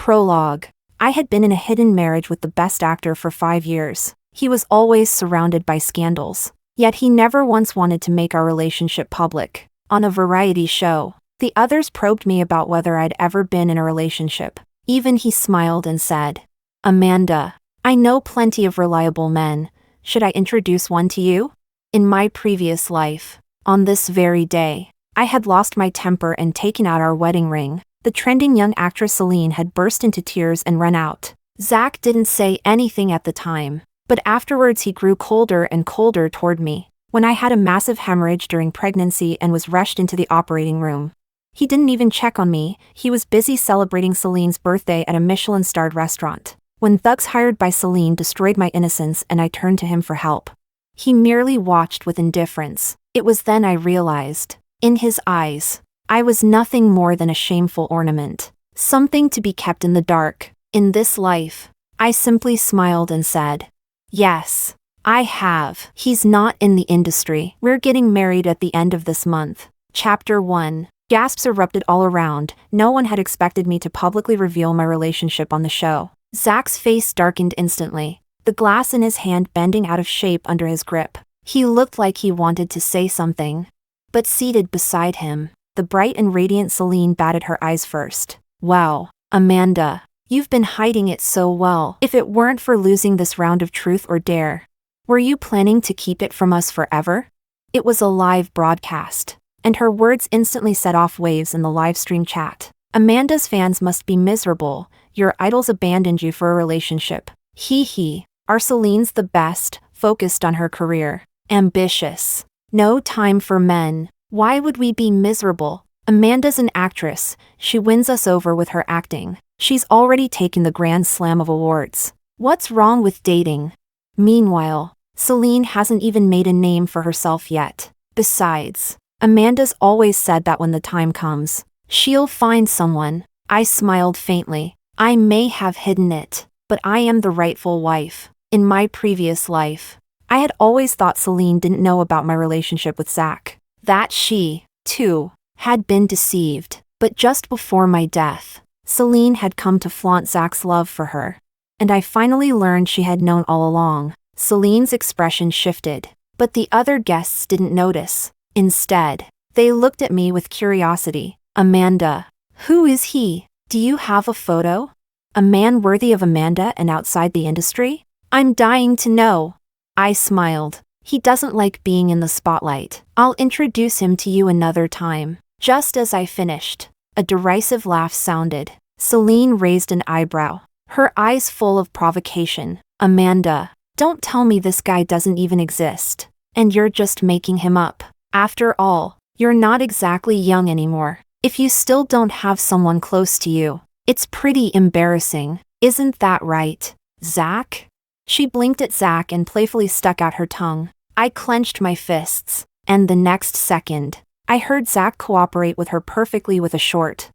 Prologue. I had been in a hidden marriage with the best actor for 5 years. He was always surrounded by scandals. Yet he never once wanted to make our relationship public. On a variety show, the others probed me about whether I'd ever been in a relationship. Even he smiled and said, "Amanda, I know plenty of reliable men. Should I introduce one to you?" In my previous life, on this very day, I had lost my temper and taken out our wedding ring. The trending young actress Celine had burst into tears and run out. Zach didn't say anything at the time, but afterwards he grew colder and colder toward me. When I had a massive hemorrhage during pregnancy and was rushed into the operating room, he didn't even check on me. He was busy celebrating Celine's birthday at a Michelin-starred restaurant. When thugs hired by Celine destroyed my innocence and I turned to him for help, he merely watched with indifference. It was then I realized, in his eyes, I was nothing more than a shameful ornament, something to be kept in the dark. In this life, I simply smiled and said, "Yes, I have." He's not in the industry. We're getting married at the end of this month. Chapter 1. Gasps erupted all around. No one had expected me to publicly reveal my relationship on the show. Zach's face darkened instantly, the glass in his hand bending out of shape under his grip. He looked like he wanted to say something. But seated beside him, the bright and radiant Celine batted her eyes first. "Wow, Amanda, you've been hiding it so well. If it weren't for losing this round of truth or dare, were you planning to keep it from us forever?" It was a live broadcast, and her words instantly set off waves in the live stream chat. "Amanda's fans must be miserable. Your idols abandoned you for a relationship. Hee. Our Celine's the best, focused on her career. Ambitious. No time for men. Why would we be miserable? Amanda's an actress. She wins us over with her acting. She's already taken the Grand Slam of awards. What's wrong with dating?" Meanwhile, Celine hasn't even made a name for herself yet. Besides, Amanda's always said that when the time comes, she'll find someone. I smiled faintly. I may have hidden it, but I am the rightful wife. In my previous life, I had always thought Celine didn't know about my relationship with Zach. That she, too, had been deceived. But just before my death, Celine had come to flaunt Zach's love for her. And I finally learned she had known all along. Celine's expression shifted, but the other guests didn't notice. Instead, they looked at me with curiosity. "Amanda, who is he? Do you have a photo? A man worthy of Amanda and outside the industry? I'm dying to know." I smiled. "He doesn't like being in the spotlight. I'll introduce him to you another time." Just as I finished, a derisive laugh sounded. Celine raised an eyebrow, her eyes full of provocation. "Amanda, don't tell me this guy doesn't even exist, and you're just making him up. After all, you're not exactly young anymore. If you still don't have someone close to you, it's pretty embarrassing. Isn't that right, Zach?" She blinked at Zach and playfully stuck out her tongue. I clenched my fists, and the next second, I heard Zach cooperate with her perfectly with a short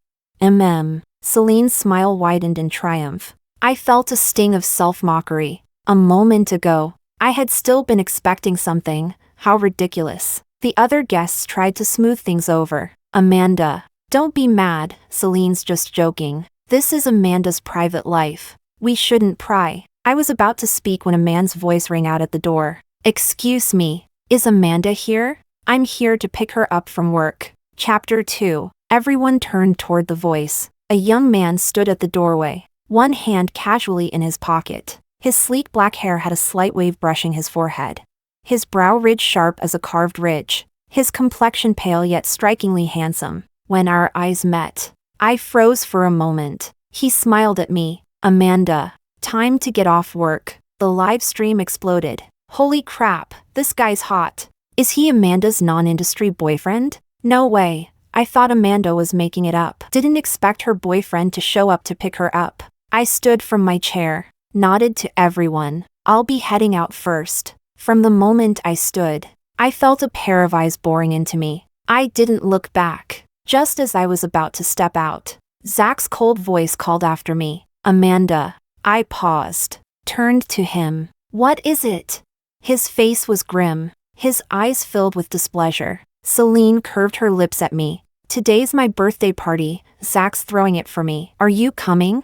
Celine's smile widened in triumph. I felt a sting of self-mockery. A moment ago, I had still been expecting something. How ridiculous. The other guests tried to smooth things over. "Amanda, don't be mad, Celine's just joking. This is Amanda's private life. We shouldn't pry." I was about to speak when a man's voice rang out at the door. "Excuse me, is Amanda here? I'm here to pick her up from work." Chapter 2. Everyone turned toward the voice. A young man stood at the doorway, one hand casually in his pocket. His sleek black hair had a slight wave brushing his forehead, his brow ridge sharp as a carved ridge, his complexion pale yet strikingly handsome. When our eyes met, I froze for a moment. He smiled at me. "Amanda, time to get off work." The live stream exploded. "Holy crap, this guy's hot. Is he Amanda's non-industry boyfriend? No way. I thought Amanda was making it up. Didn't expect her boyfriend to show up to pick her up." I stood from my chair, nodded to everyone. "I'll be heading out first." From the moment I stood, I felt a pair of eyes boring into me. I didn't look back. Just as I was about to step out, Zach's cold voice called after me. "Amanda." I paused, turned to him. "What is it?" His face was grim, his eyes filled with displeasure. Celine curved her lips at me. "Today's my birthday party. Zach's throwing it for me. Are you coming?"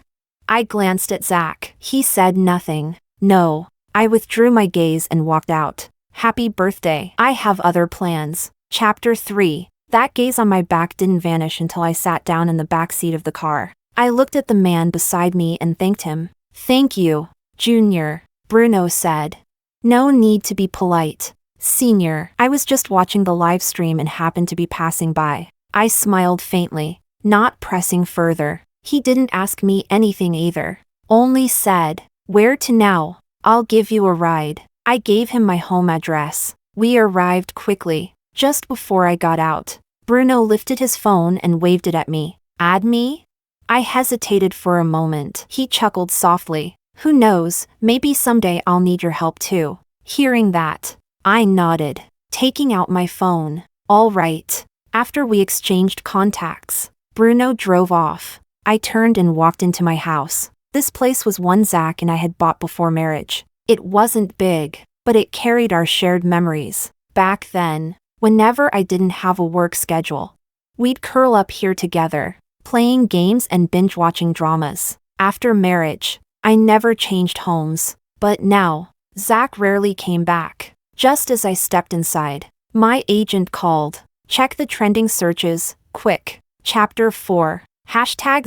I glanced at Zach. He said nothing. No. I withdrew my gaze and walked out. Happy birthday. I have other plans. Chapter 3. That gaze on my back didn't vanish until I sat down in the back seat of the car. I looked at the man beside me and thanked him. Thank you, Junior, Bruno said. No need to be polite, Senior. I was just watching the live stream and happened to be passing by. I smiled faintly, not pressing further. He didn't ask me anything either. Only said, "Where to now? I'll give you a ride." I gave him my home address. We arrived quickly. Just before I got out, Bruno lifted his phone and waved it at me. Add me? I hesitated for a moment. He chuckled softly. Who knows, maybe someday I'll need your help too. Hearing that, I nodded, taking out my phone. All right. After we exchanged contacts, Bruno drove off. I turned and walked into my house. This place was one Zach and I had bought before marriage. It wasn't big, but it carried our shared memories. Back then, whenever I didn't have a work schedule, we'd curl up here together, playing games and binge-watching dramas. After marriage, I never changed homes. But now, Zach rarely came back. Just as I stepped inside, my agent called. Check the trending searches, quick. Chapter 4.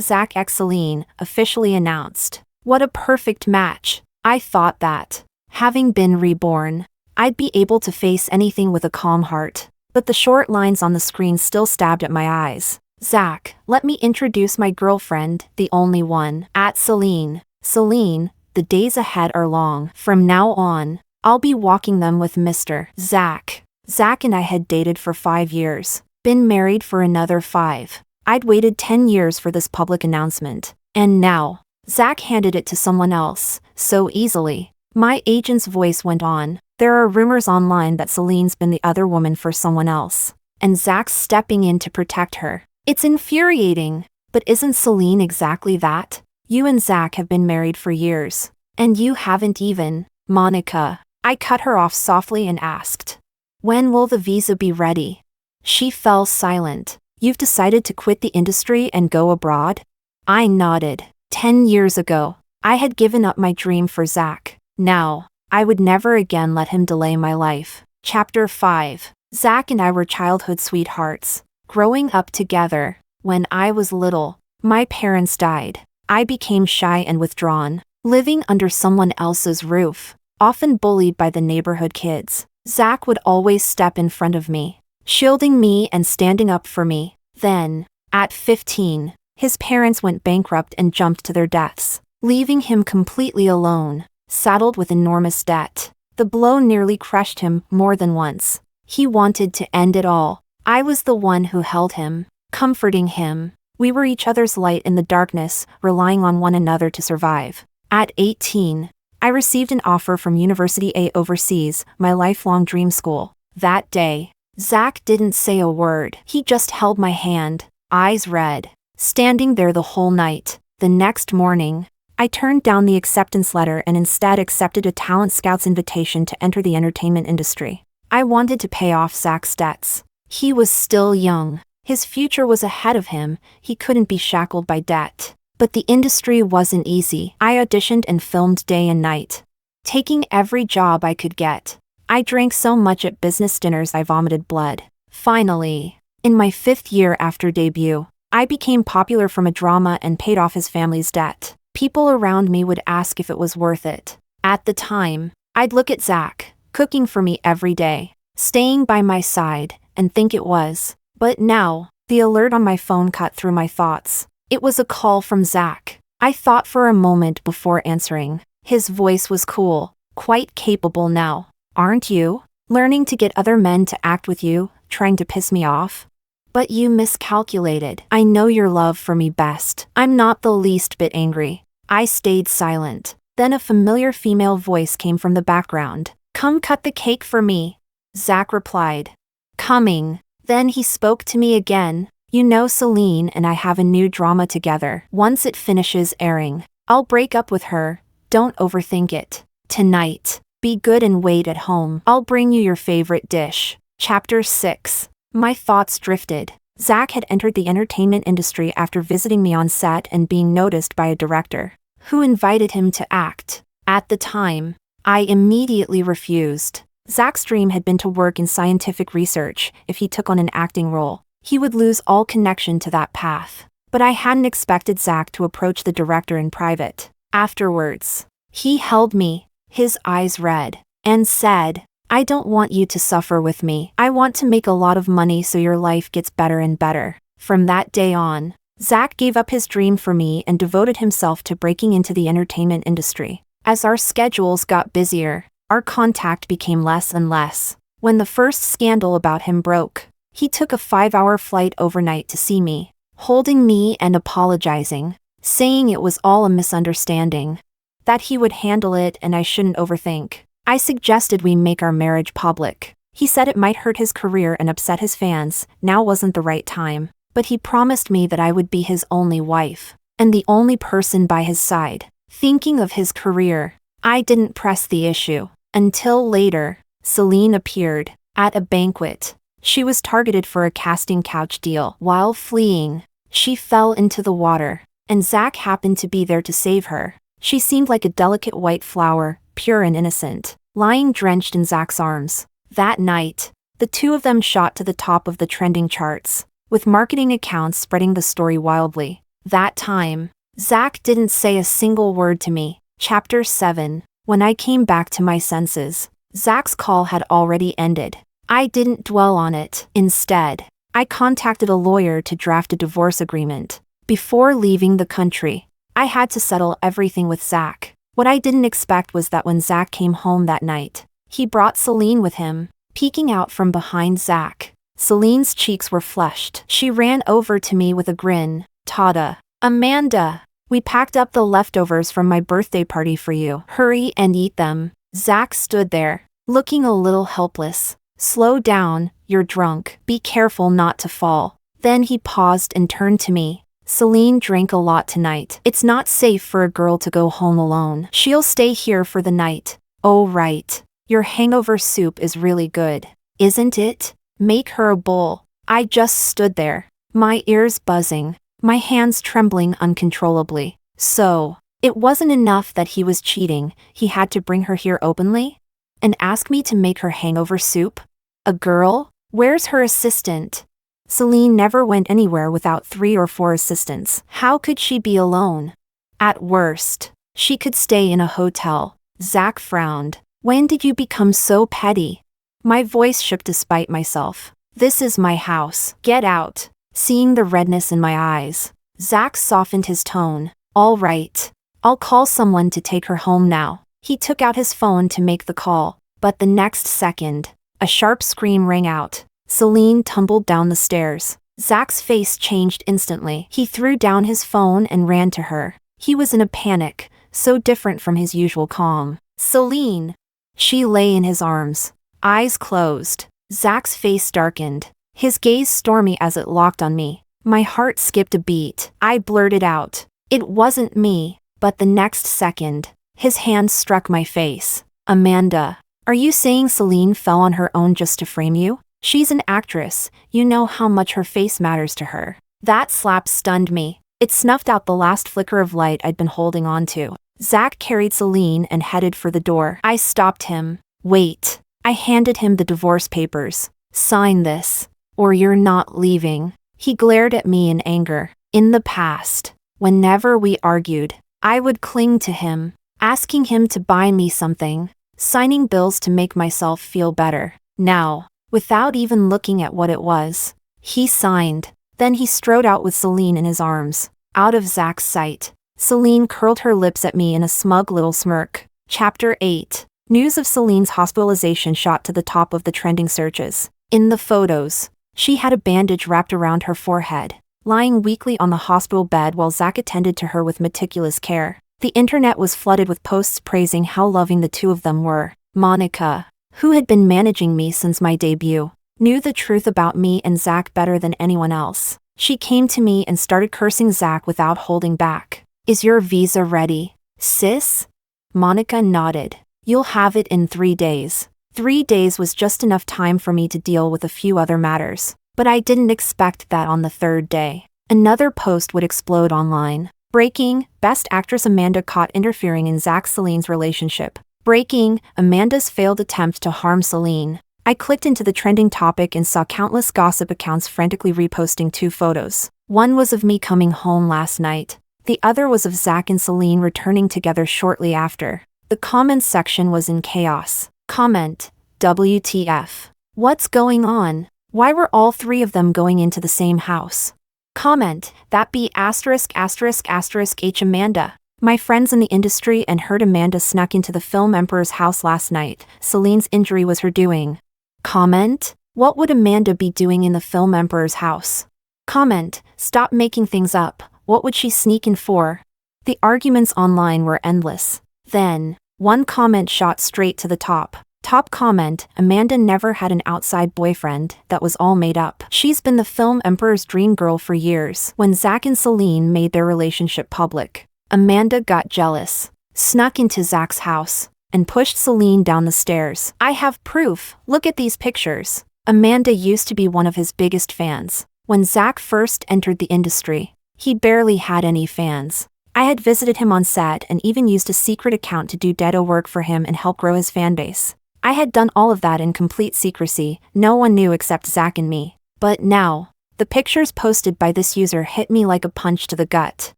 #Zach x Celine, officially announced. What a perfect match. I thought that, having been reborn, I'd be able to face anything with a calm heart. But the short lines on the screen still stabbed at my eyes. Zach, let me introduce my girlfriend, the only one. Celine. Celine, the days ahead are long. From now on, I'll be walking them with Mr. Zach. Zach and I had dated for 5 years, been married for another 5. I'd waited 10 years for this public announcement. And now, Zach handed it to someone else, so easily. My agent's voice went on. There are rumors online that Celine's been the other woman for someone else, and Zach's stepping in to protect her. It's infuriating, but isn't Celine exactly that? You and Zach have been married for years, and you haven't even, Monica. I cut her off softly and asked, when will the visa be ready? She fell silent. You've decided to quit the industry and go abroad? I nodded. 10 years ago, I had given up my dream for Zach. Now, I would never again let him delay my life. Chapter 5. Zach and I were childhood sweethearts, growing up together. When I was little, my parents died. I became shy and withdrawn, living under someone else's roof, often bullied by the neighborhood kids. Zach would always step in front of me, shielding me and standing up for me. Then, at 15, his parents went bankrupt and jumped to their deaths, leaving him completely alone, saddled with enormous debt. The blow nearly crushed him more than once. He wanted to end it all. I was the one who held him, comforting him. We were each other's light in the darkness, relying on one another to survive. At 18, I received an offer from University A overseas, my lifelong dream school. That day, Zach didn't say a word. He just held my hand, eyes red, standing there the whole night. The next morning, I turned down the acceptance letter and instead accepted a talent scout's invitation to enter the entertainment industry. I wanted to pay off Zach's debts. He was still young. His future was ahead of him. He couldn't be shackled by debt. But the industry wasn't easy. I auditioned and filmed day and night, taking every job I could get. I drank so much at business dinners I vomited blood. Finally, in my 5th year after debut, I became popular from a drama and paid off his family's debt. People around me would ask if it was worth it. At the time, I'd look at Zach, cooking for me every day, staying by my side, and think it was. But now, the alert on my phone cut through my thoughts. It was a call from Zach. I thought for a moment before answering. His voice was cool, quite capable now. Aren't you? Learning to get other men to act with you, trying to piss me off? But you miscalculated. I know your love for me best. I'm not the least bit angry. I stayed silent. Then a familiar female voice came from the background. Come cut the cake for me. Zach replied. Coming. Then he spoke to me again. You know, Celine and I have a new drama together. Once it finishes airing, I'll break up with her. Don't overthink it. Tonight, be good and wait at home. I'll bring you your favorite dish. Chapter 6. My thoughts drifted. Zach had entered the entertainment industry after visiting me on set and being noticed by a director, Who invited him to act? At the time, I immediately refused. Zach's dream had been to work in scientific research. If he took on an acting role, he would lose all connection to that path. But I hadn't expected Zach to approach the director in private. Afterwards, he held me, his eyes red, and said, "I don't want you to suffer with me. I want to make a lot of money so your life gets better and better." From that day on, Zach gave up his dream for me and devoted himself to breaking into the entertainment industry. As our schedules got busier, our contact became less and less. When the first scandal about him broke, he took a 5-hour flight overnight to see me, holding me and apologizing, saying it was all a misunderstanding, that he would handle it and I shouldn't overthink. I suggested we make our marriage public. He said it might hurt his career and upset his fans. Now wasn't the right time. But he promised me that I would be his only wife, and the only person by his side. Thinking of his career, I didn't press the issue. Until later, Celine appeared at a banquet. She was targeted for a casting couch deal. While fleeing, she fell into the water, and Zach happened to be there to save her. She seemed like a delicate white flower, pure and innocent, lying drenched in Zach's arms. That night, the two of them shot to the top of the trending charts, with marketing accounts spreading the story wildly. That time, Zach didn't say a single word to me. Chapter 7. When I came back to my senses, Zach's call had already ended. I didn't dwell on it. Instead, I contacted a lawyer to draft a divorce agreement. Before leaving the country, I had to settle everything with Zach. What I didn't expect was that when Zach came home that night, he brought Celine with him, peeking out from behind Zach. Celine's cheeks were flushed. She ran over to me with a grin. "Tada. Amanda, we packed up the leftovers from my birthday party for you. Hurry and eat them." Zach stood there, looking a little helpless. "Slow down, you're drunk. Be careful not to fall." Then he paused and turned to me. "Celine drank a lot tonight. It's not safe for a girl to go home alone. She'll stay here for the night." "Oh right. Your hangover soup is really good, isn't it? Make her a bowl." I just stood there, my ears buzzing, my hands trembling uncontrollably. So, it wasn't enough that he was cheating, he had to bring her here openly? And ask me to make her hangover soup? A girl? Where's her assistant? Celine never went anywhere without 3 or 4 assistants. How could she be alone? At worst, she could stay in a hotel. Zach frowned. "When did you become so petty?" My voice shook despite myself. "This is my house. Get out." Seeing the redness in my eyes, Zach softened his tone. "All right. I'll call someone to take her home now." He took out his phone to make the call, but the next second, a sharp scream rang out. Celine tumbled down the stairs. Zach's face changed instantly. He threw down his phone and ran to her. He was in a panic, so different from his usual calm. "Celine!" She lay in his arms, eyes closed. Zach's face darkened, his gaze stormy as it locked on me. My heart skipped a beat. I blurted out, "It wasn't me." But the next second, his hand struck my face. "Amanda, are you saying Celine fell on her own just to frame you? She's an actress, you know how much her face matters to her." That slap stunned me. It snuffed out the last flicker of light I'd been holding on to. Zach carried Celine and headed for the door. I stopped him. "Wait." I handed him the divorce papers. "Sign this, or you're not leaving." He glared at me in anger. In the past, whenever we argued, I would cling to him, asking him to buy me something, signing bills to make myself feel better. Now, without even looking at what it was, he signed. Then he strode out with Celine in his arms, out of Zach's sight. Celine curled her lips at me in a smug little smirk. Chapter 8. News of Celine's hospitalization shot to the top of the trending searches. In the photos, she had a bandage wrapped around her forehead, lying weakly on the hospital bed while Zach attended to her with meticulous care. The internet was flooded with posts praising how loving the two of them were. Monica, who had been managing me since my debut, knew the truth about me and Zach better than anyone else. She came to me and started cursing Zach without holding back. "Is your visa ready, sis?" Monica nodded. "You'll have it in 3 days. 3 days was just enough time for me to deal with a few other matters. But I didn't expect that on the 3rd day, another post would explode online. Breaking, Best Actress Amanda caught interfering in Zach-Celine's relationship. Breaking, Amanda's failed attempt to harm Celine. I clicked into the trending topic and saw countless gossip accounts frantically reposting two photos. One was of me coming home last night. The other was of Zach and Celine returning together shortly after. The comments section was in chaos. Comment: WTF. What's going on? Why were all three of them going into the same house? Comment: that be ****H Amanda. My friends in the industry and heard Amanda snuck into the film Emperor's house last night. Celine's injury was her doing. Comment: what would Amanda be doing in the film Emperor's house? Comment: stop making things up. What would she sneak in for? The arguments online were endless. Then, one comment shot straight to the top. Top comment: Amanda never had an outside boyfriend, that was all made up. She's been the film Emperor's dream girl for years. When Zach and Celine made their relationship public, Amanda got jealous, snuck into Zach's house, and pushed Celine down the stairs. I have proof, look at these pictures. Amanda used to be one of his biggest fans. When Zach first entered the industry, he barely had any fans. I had visited him on set and even used a secret account to do dedo work for him and help grow his fanbase. I had done all of that in complete secrecy, no one knew except Zach and me. But now, the pictures posted by this user hit me like a punch to the gut.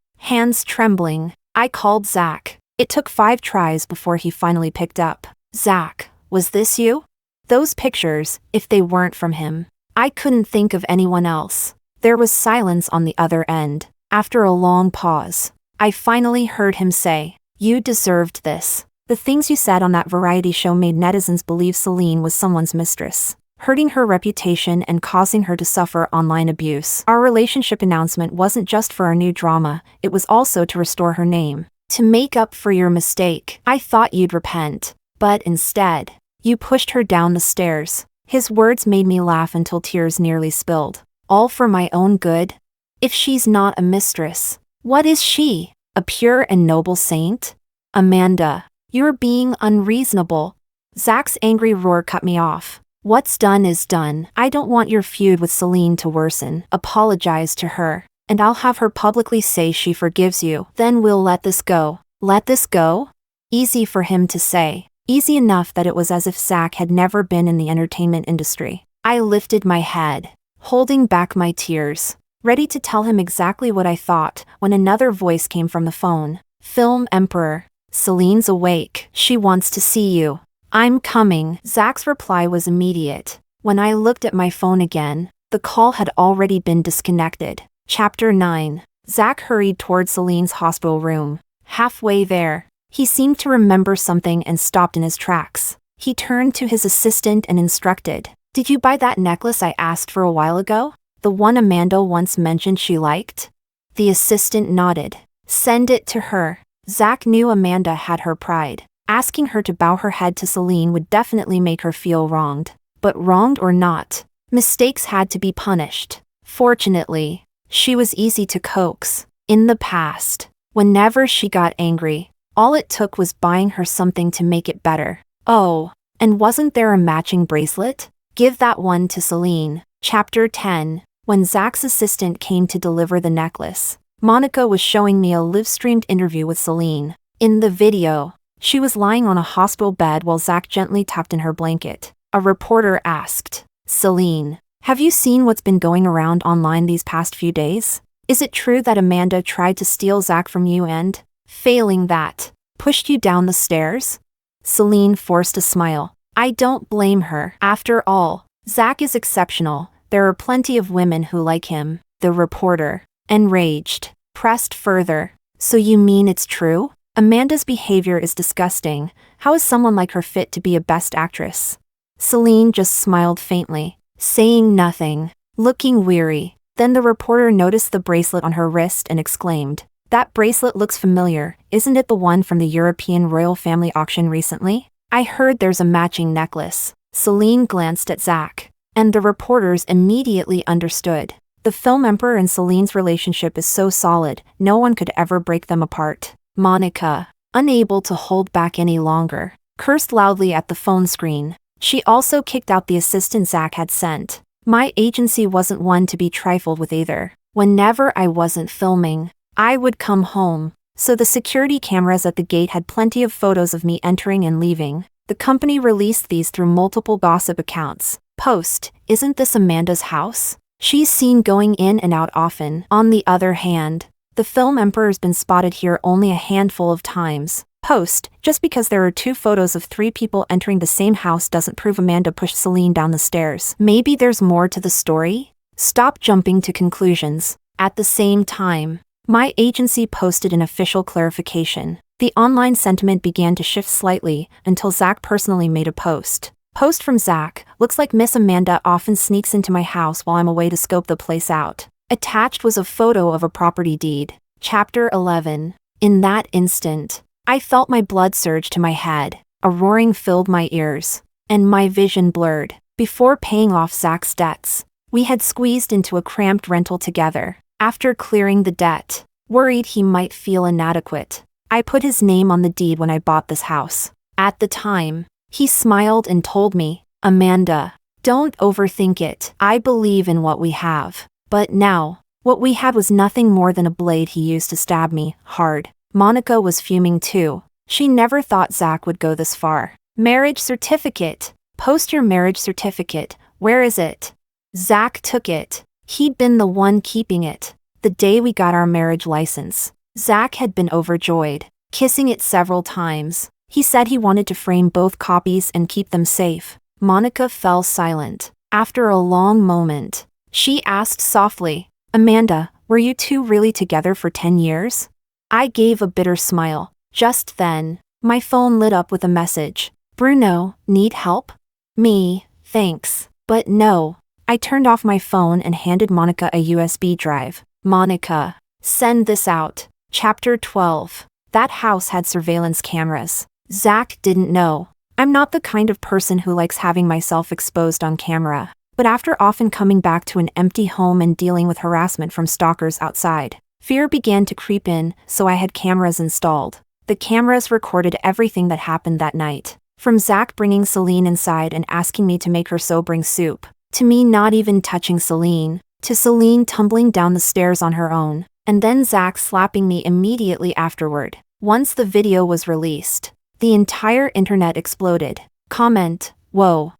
Hands trembling, I called Zach. It took 5 tries before he finally picked up. Zach, was this you? Those pictures, if they weren't from him. I couldn't think of anyone else. There was silence on the other end. After a long pause, I finally heard him say, "You deserved this. The things you said on that variety show made netizens believe Celine was someone's mistress, hurting her reputation and causing her to suffer online abuse. Our relationship announcement wasn't just for our new drama, it was also to restore her name. To make up for your mistake. I thought you'd repent. But instead, you pushed her down the stairs." His words made me laugh until tears nearly spilled. All for my own good? If she's not a mistress, what is she? A pure and noble saint? Amanda, you're being unreasonable. Zach's angry roar cut me off. What's done is done. I don't want your feud with Celine to worsen. Apologize to her, and I'll have her publicly say she forgives you. Then we'll let this go. Let this go? Easy for him to say. Easy enough that it was as if Zach had never been in the entertainment industry. I lifted my head, holding back my tears, ready to tell him exactly what I thought, when another voice came from the phone. Film Emperor. Celine's awake. She wants to see you. I'm coming. Zach's reply was immediate. When I looked at my phone again, the call had already been disconnected. Chapter 9. Zach hurried toward Celine's hospital room. Halfway there, he seemed to remember something and stopped in his tracks. He turned to his assistant and instructed, "Did you buy that necklace I asked for a while ago? The one Amanda once mentioned she liked?" The assistant nodded. "Send it to her." Zach knew Amanda had her pride. Asking her to bow her head to Celine would definitely make her feel wronged. But wronged or not, mistakes had to be punished. Fortunately, she was easy to coax. In the past, whenever she got angry, all it took was buying her something to make it better. Oh, and wasn't there a matching bracelet? Give that one to Celine. Chapter 10. When Zach's assistant came to deliver the necklace, Monica was showing me a live-streamed interview with Celine. In the video, she was lying on a hospital bed while Zach gently tucked in her blanket. A reporter asked, "Celine, have you seen what's been going around online these past few days? Is it true that Amanda tried to steal Zach from you and, failing that, pushed you down the stairs?" Celine forced a smile. "I don't blame her. After all, Zach is exceptional. There are plenty of women who like him." The reporter, enraged, pressed further. "So you mean it's true? Amanda's behavior is disgusting. How is someone like her fit to be a best actress?" Celine just smiled faintly, saying nothing, looking weary. Then the reporter noticed the bracelet on her wrist and exclaimed, "That bracelet looks familiar. Isn't it the one from the European royal family auction recently? I heard there's a matching necklace." Celine glanced at Zach, and the reporters immediately understood. The film Emperor and Celine's relationship is so solid, no one could ever break them apart. Monica, unable to hold back any longer, cursed loudly at the phone screen. She also kicked out the assistant Zach had sent. My agency wasn't one to be trifled with either. Whenever I wasn't filming, I would come home. So the security cameras at the gate had plenty of photos of me entering and leaving. The company released these through multiple gossip accounts. Post, isn't this Amanda's house? She's seen going in and out often. On the other hand, the film Emperor's been spotted here only a handful of times. Post, just because there are 2 photos of 3 people entering the same house doesn't prove Amanda pushed Celine down the stairs. Maybe there's more to the story? Stop jumping to conclusions. At the same time, my agency posted an official clarification. The online sentiment began to shift slightly until Zach personally made a post. Post from Zach, looks like Miss Amanda often sneaks into my house while I'm away to scope the place out. Attached was a photo of a property deed. Chapter 11. In that instant, I felt my blood surge to my head. A roaring filled my ears, and my vision blurred. Before paying off Zach's debts, we had squeezed into a cramped rental together. After clearing the debt, worried he might feel inadequate, I put his name on the deed when I bought this house. At the time, he smiled and told me, Amanda, don't overthink it. I believe in what we have. But now, what we had was nothing more than a blade he used to stab me, hard. Monica was fuming too. She never thought Zach would go this far. Marriage certificate. Post your marriage certificate. Where is it? Zach took it. He'd been the one keeping it. The day we got our marriage license, Zach had been overjoyed, kissing it several times. He said he wanted to frame both copies and keep them safe. Monica fell silent. After a long moment, she asked softly, Amanda, were you 2 really together for 10 years? I gave a bitter smile. Just then, my phone lit up with a message. Bruno, need help? Me, thanks. But no. I turned off my phone and handed Monica a USB drive. Monica, send this out. Chapter 12. That house had surveillance cameras. Zach didn't know. I'm not the kind of person who likes having myself exposed on camera. But after often coming back to an empty home and dealing with harassment from stalkers outside, fear began to creep in, so I had cameras installed. The cameras recorded everything that happened that night. From Zach bringing Celine inside and asking me to make her Sobring soup, to me not even touching Celine, to Celine tumbling down the stairs on her own, and then Zach slapping me immediately afterward. Once the video was released, the entire internet exploded. Comment, whoa,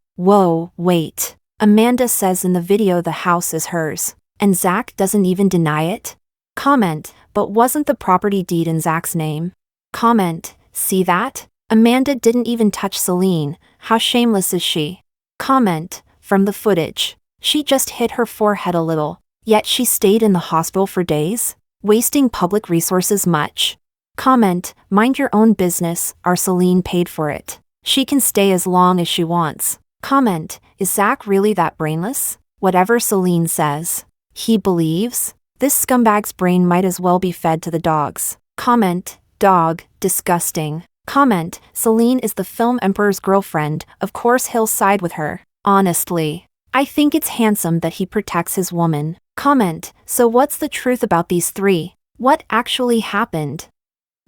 wait. Amanda says in the video the house is hers, and Zach doesn't even deny it? Comment, but wasn't the property deed in Zach's name? Comment, see that? Amanda didn't even touch Celine, how shameless is she? Comment, from the footage, she just hit her forehead a little, yet she stayed in the hospital for days, wasting public resources much. Comment, mind your own business, our Celine paid for it. She can stay as long as she wants. Comment, is Zach really that brainless? Whatever Celine says, he believes? This scumbag's brain might as well be fed to the dogs. Comment, dog, disgusting. Comment, Celine is the film Emperor's girlfriend, of course he'll side with her. Honestly, I think it's handsome that he protects his woman. Comment, so what's the truth about these 3? What actually happened?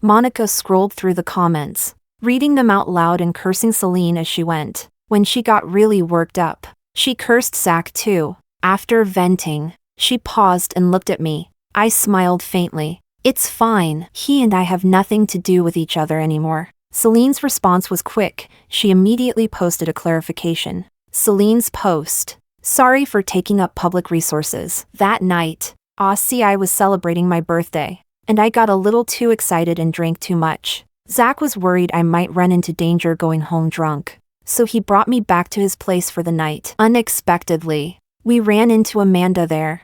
Monica scrolled through the comments, reading them out loud and cursing Celine as she went. When she got really worked up, she cursed Zach too. After venting, she paused and looked at me. I smiled faintly. It's fine. He and I have nothing to do with each other anymore. Celine's response was quick. She immediately posted a clarification. Celine's post. Sorry for taking up public resources. That night, I was celebrating my birthday, and I got a little too excited and drank too much. Zach was worried I might run into danger going home drunk, so he brought me back to his place for the night. Unexpectedly, we ran into Amanda there.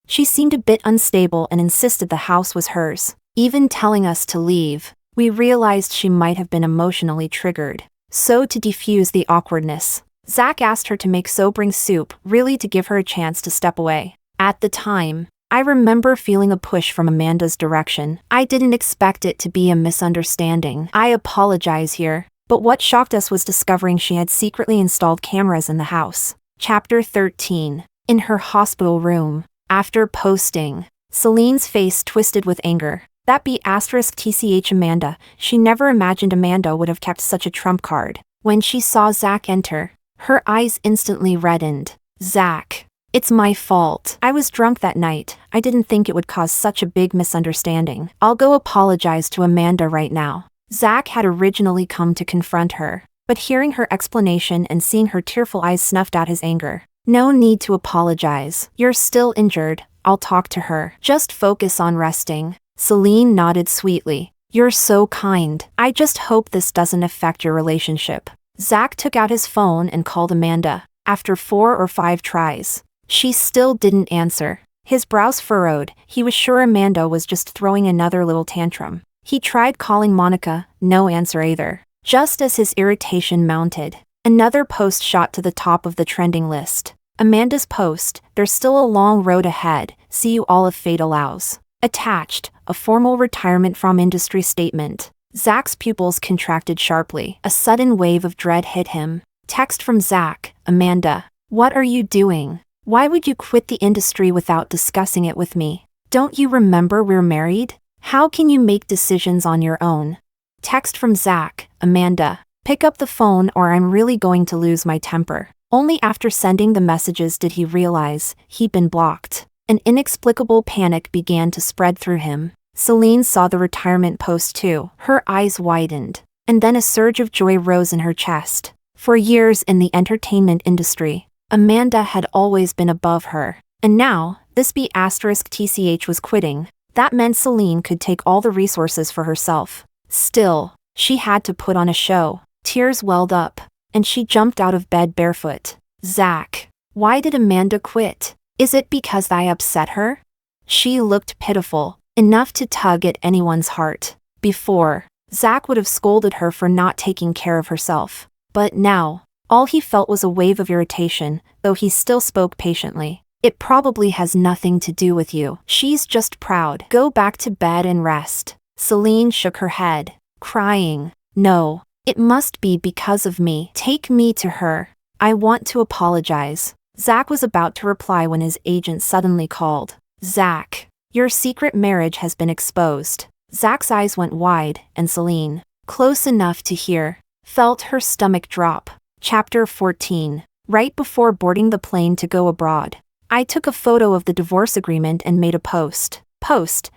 She seemed a bit unstable and insisted the house was hers, even telling us to leave. We realized she might have been emotionally triggered. So to defuse the awkwardness, Zach asked her to make Sobring soup, really to give her a chance to step away. At the time, I remember feeling a push from Amanda's direction. I didn't expect it to be a misunderstanding. I apologize here, but what shocked us was discovering she had secretly installed cameras in the house. Chapter 13. In her hospital room. After posting, Celine's face twisted with anger. That be *TCH Amanda. She never imagined Amanda would have kept such a trump card. When she saw Zach enter, her eyes instantly reddened. Zach. It's my fault. I was drunk that night. I didn't think it would cause such a big misunderstanding. I'll go apologize to Amanda right now. Zach had originally come to confront her, but hearing her explanation and seeing her tearful eyes snuffed out his anger. No need to apologize. You're still injured. I'll talk to her. Just focus on resting. Celine nodded sweetly. You're so kind. I just hope this doesn't affect your relationship. Zach took out his phone and called Amanda. After 4 or 5 tries, she still didn't answer. His brows furrowed. He was sure Amanda was just throwing another little tantrum. He tried calling Monica, no answer either. Just as his irritation mounted, another post shot to the top of the trending list. Amanda's post, there's still a long road ahead, see you all if fate allows. Attached, a formal retirement from industry statement. Zach's pupils contracted sharply. A sudden wave of dread hit him. Text from Zach, Amanda. What are you doing? Why would you quit the industry without discussing it with me? Don't you remember we're married? How can you make decisions on your own? Text from Zach, Amanda. Pick up the phone or I'm really going to lose my temper. Only after sending the messages did he realize he'd been blocked. An inexplicable panic began to spread through him. Celine saw the retirement post too. Her eyes widened, and then a surge of joy rose in her chest. For years in the entertainment industry, Amanda had always been above her. And now, this B*TCH was quitting. That meant Celine could take all the resources for herself. Still, she had to put on a show. Tears welled up, and she jumped out of bed barefoot. Zach, why did Amanda quit? Is it because I upset her? She looked pitiful, enough to tug at anyone's heart. Before, Zach would have scolded her for not taking care of herself. But now, all he felt was a wave of irritation, though he still spoke patiently. It probably has nothing to do with you. She's just proud. Go back to bed and rest. Celine shook her head, crying. No, it must be because of me. Take me to her. I want to apologize. Zach was about to reply when his agent suddenly called. Zach, your secret marriage has been exposed. Zach's eyes went wide, and Celine, close enough to hear, felt her stomach drop. Chapter 14. Right before boarding the plane to go abroad, I took a photo of the divorce agreement and made a post.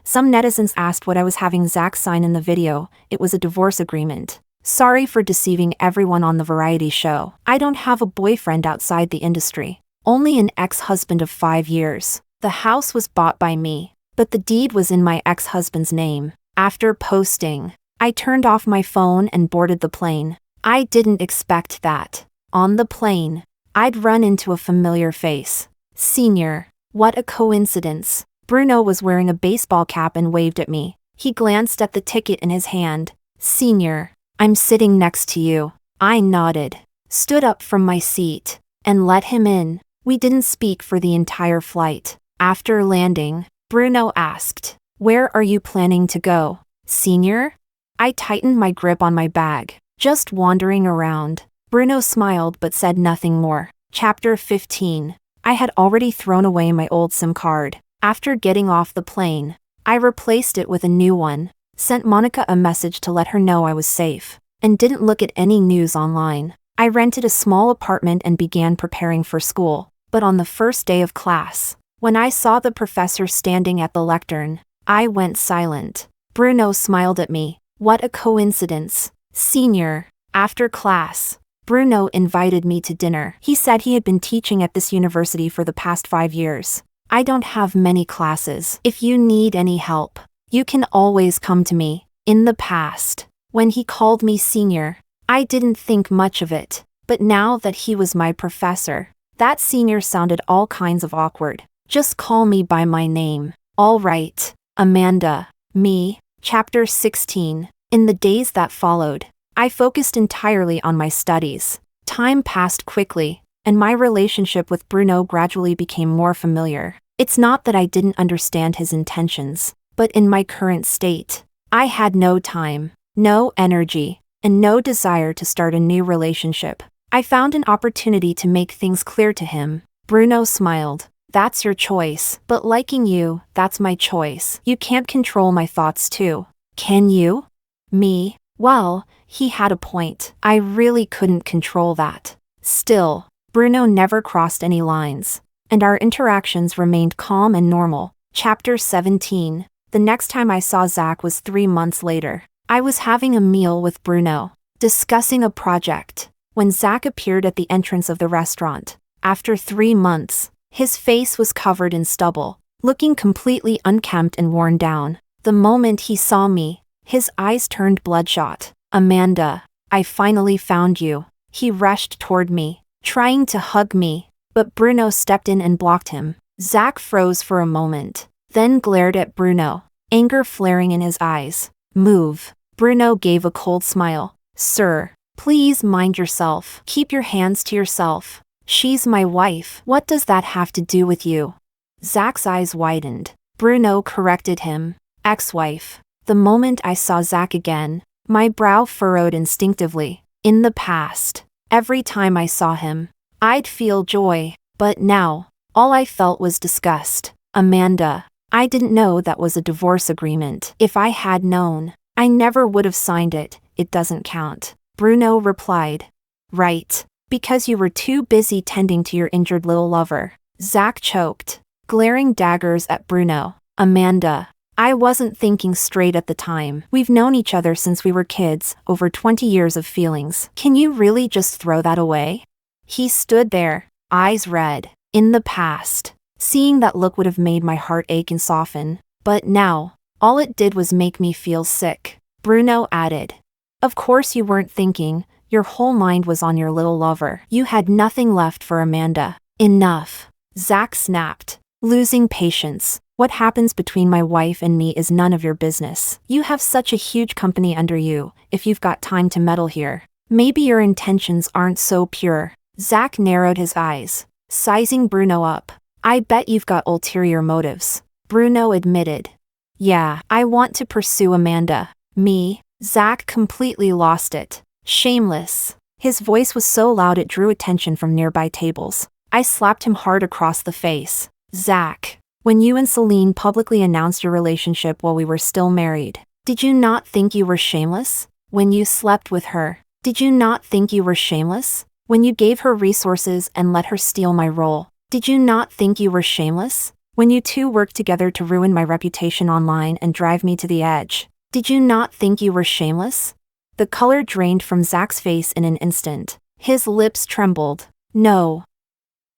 Some netizens asked what I was having Zach sign in the video. It was a divorce agreement. Sorry for deceiving everyone on the variety show. I don't have a boyfriend outside the industry. Only an ex-husband of 5 years. The house was bought by me, but the deed was in my ex-husband's name. After posting, I turned off my phone and boarded the plane. I didn't expect that. On the plane, I'd run into a familiar face. Senior. What a coincidence. Bruno was wearing a baseball cap and waved at me. He glanced at the ticket in his hand. Senior, I'm sitting next to you. I nodded, stood up from my seat, and let him in. We didn't speak for the entire flight. After landing, Bruno asked, Where are you planning to go, Senior? I tightened my grip on my bag. Just wandering around. Bruno smiled but said nothing more. Chapter 15. I had already thrown away my old SIM card. After getting off the plane, I replaced it with a new one, sent Monica a message to let her know I was safe, and didn't look at any news online. I rented a small apartment and began preparing for school. But on the first day of class, when I saw the professor standing at the lectern, I went silent. Bruno smiled at me. What a coincidence. Senior. After class, Bruno invited me to dinner. He said he had been teaching at this university for the past 5 years. I don't have many classes. If you need any help, you can always come to me. In the past, when he called me senior, I didn't think much of it. But now that he was my professor, that senior sounded all kinds of awkward. Just call me by my name. All right, Amanda. Me. Chapter 16. In the days that followed, I focused entirely on my studies. Time passed quickly, and my relationship with Bruno gradually became more familiar. It's not that I didn't understand his intentions, but in my current state, I had no time, no energy, and no desire to start a new relationship. I found an opportunity to make things clear to him. Bruno smiled. That's your choice, but liking you, that's my choice. You can't control my thoughts too. Can you? Me? Well, he had a point. I really couldn't control that. Still, Bruno never crossed any lines. and our interactions remained calm and normal. Chapter 17. The next time I saw Zach was 3 months later. I was having a meal with Bruno, discussing a project, when Zach appeared at the entrance of the restaurant. After 3 months, his face was covered in stubble, looking completely unkempt and worn down. The moment he saw me, his eyes turned bloodshot. "Amanda, I finally found you." He rushed toward me, trying to hug me, but Bruno stepped in and blocked him. Zach froze for a moment, then glared at Bruno, anger flaring in his eyes. "Move." Bruno gave a cold smile. "Sir, please mind yourself. Keep your hands to yourself. She's my wife. What does that have to do with you?" Zach's eyes widened. Bruno corrected him. "Ex-wife." The moment I saw Zach again, my brow furrowed instinctively. In the past, every time I saw him, I'd feel joy, but now, all I felt was disgust. "Amanda, I didn't know that was a divorce agreement. If I had known, I never would have signed it. It doesn't count." Bruno replied. "Right, because you were too busy tending to your injured little lover." Zach choked, glaring daggers at Bruno. "Amanda, I wasn't thinking straight at the time. We've known each other since we were kids, over 20 years of feelings. Can you really just throw that away?" He stood there, eyes red. In the past, seeing that look would have made my heart ache and soften, but now, all it did was make me feel sick. Bruno added, "Of course you weren't thinking, your whole mind was on your little lover. You had nothing left for Amanda." "Enough," Zach snapped, losing patience. "What happens between my wife and me is none of your business. You have such a huge company under you, if you've got time to meddle here. Maybe your intentions aren't so pure." Zach narrowed his eyes, sizing Bruno up. "I bet you've got ulterior motives." Bruno admitted. "Yeah, I want to pursue Amanda." "Me?" Zach completely lost it. "Shameless." His voice was so loud it drew attention from nearby tables. I slapped him hard across the face. "Zach, when you and Celine publicly announced your relationship while we were still married, did you not think you were shameless? When you slept with her, did you not think you were shameless? When you gave her resources and let her steal my role, did you not think you were shameless? When you two worked together to ruin my reputation online and drive me to the edge, did you not think you were shameless?" The color drained from Zach's face in an instant. His lips trembled. "No.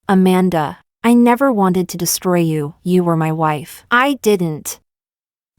Amanda, I never wanted to destroy you. You were my wife." "I didn't."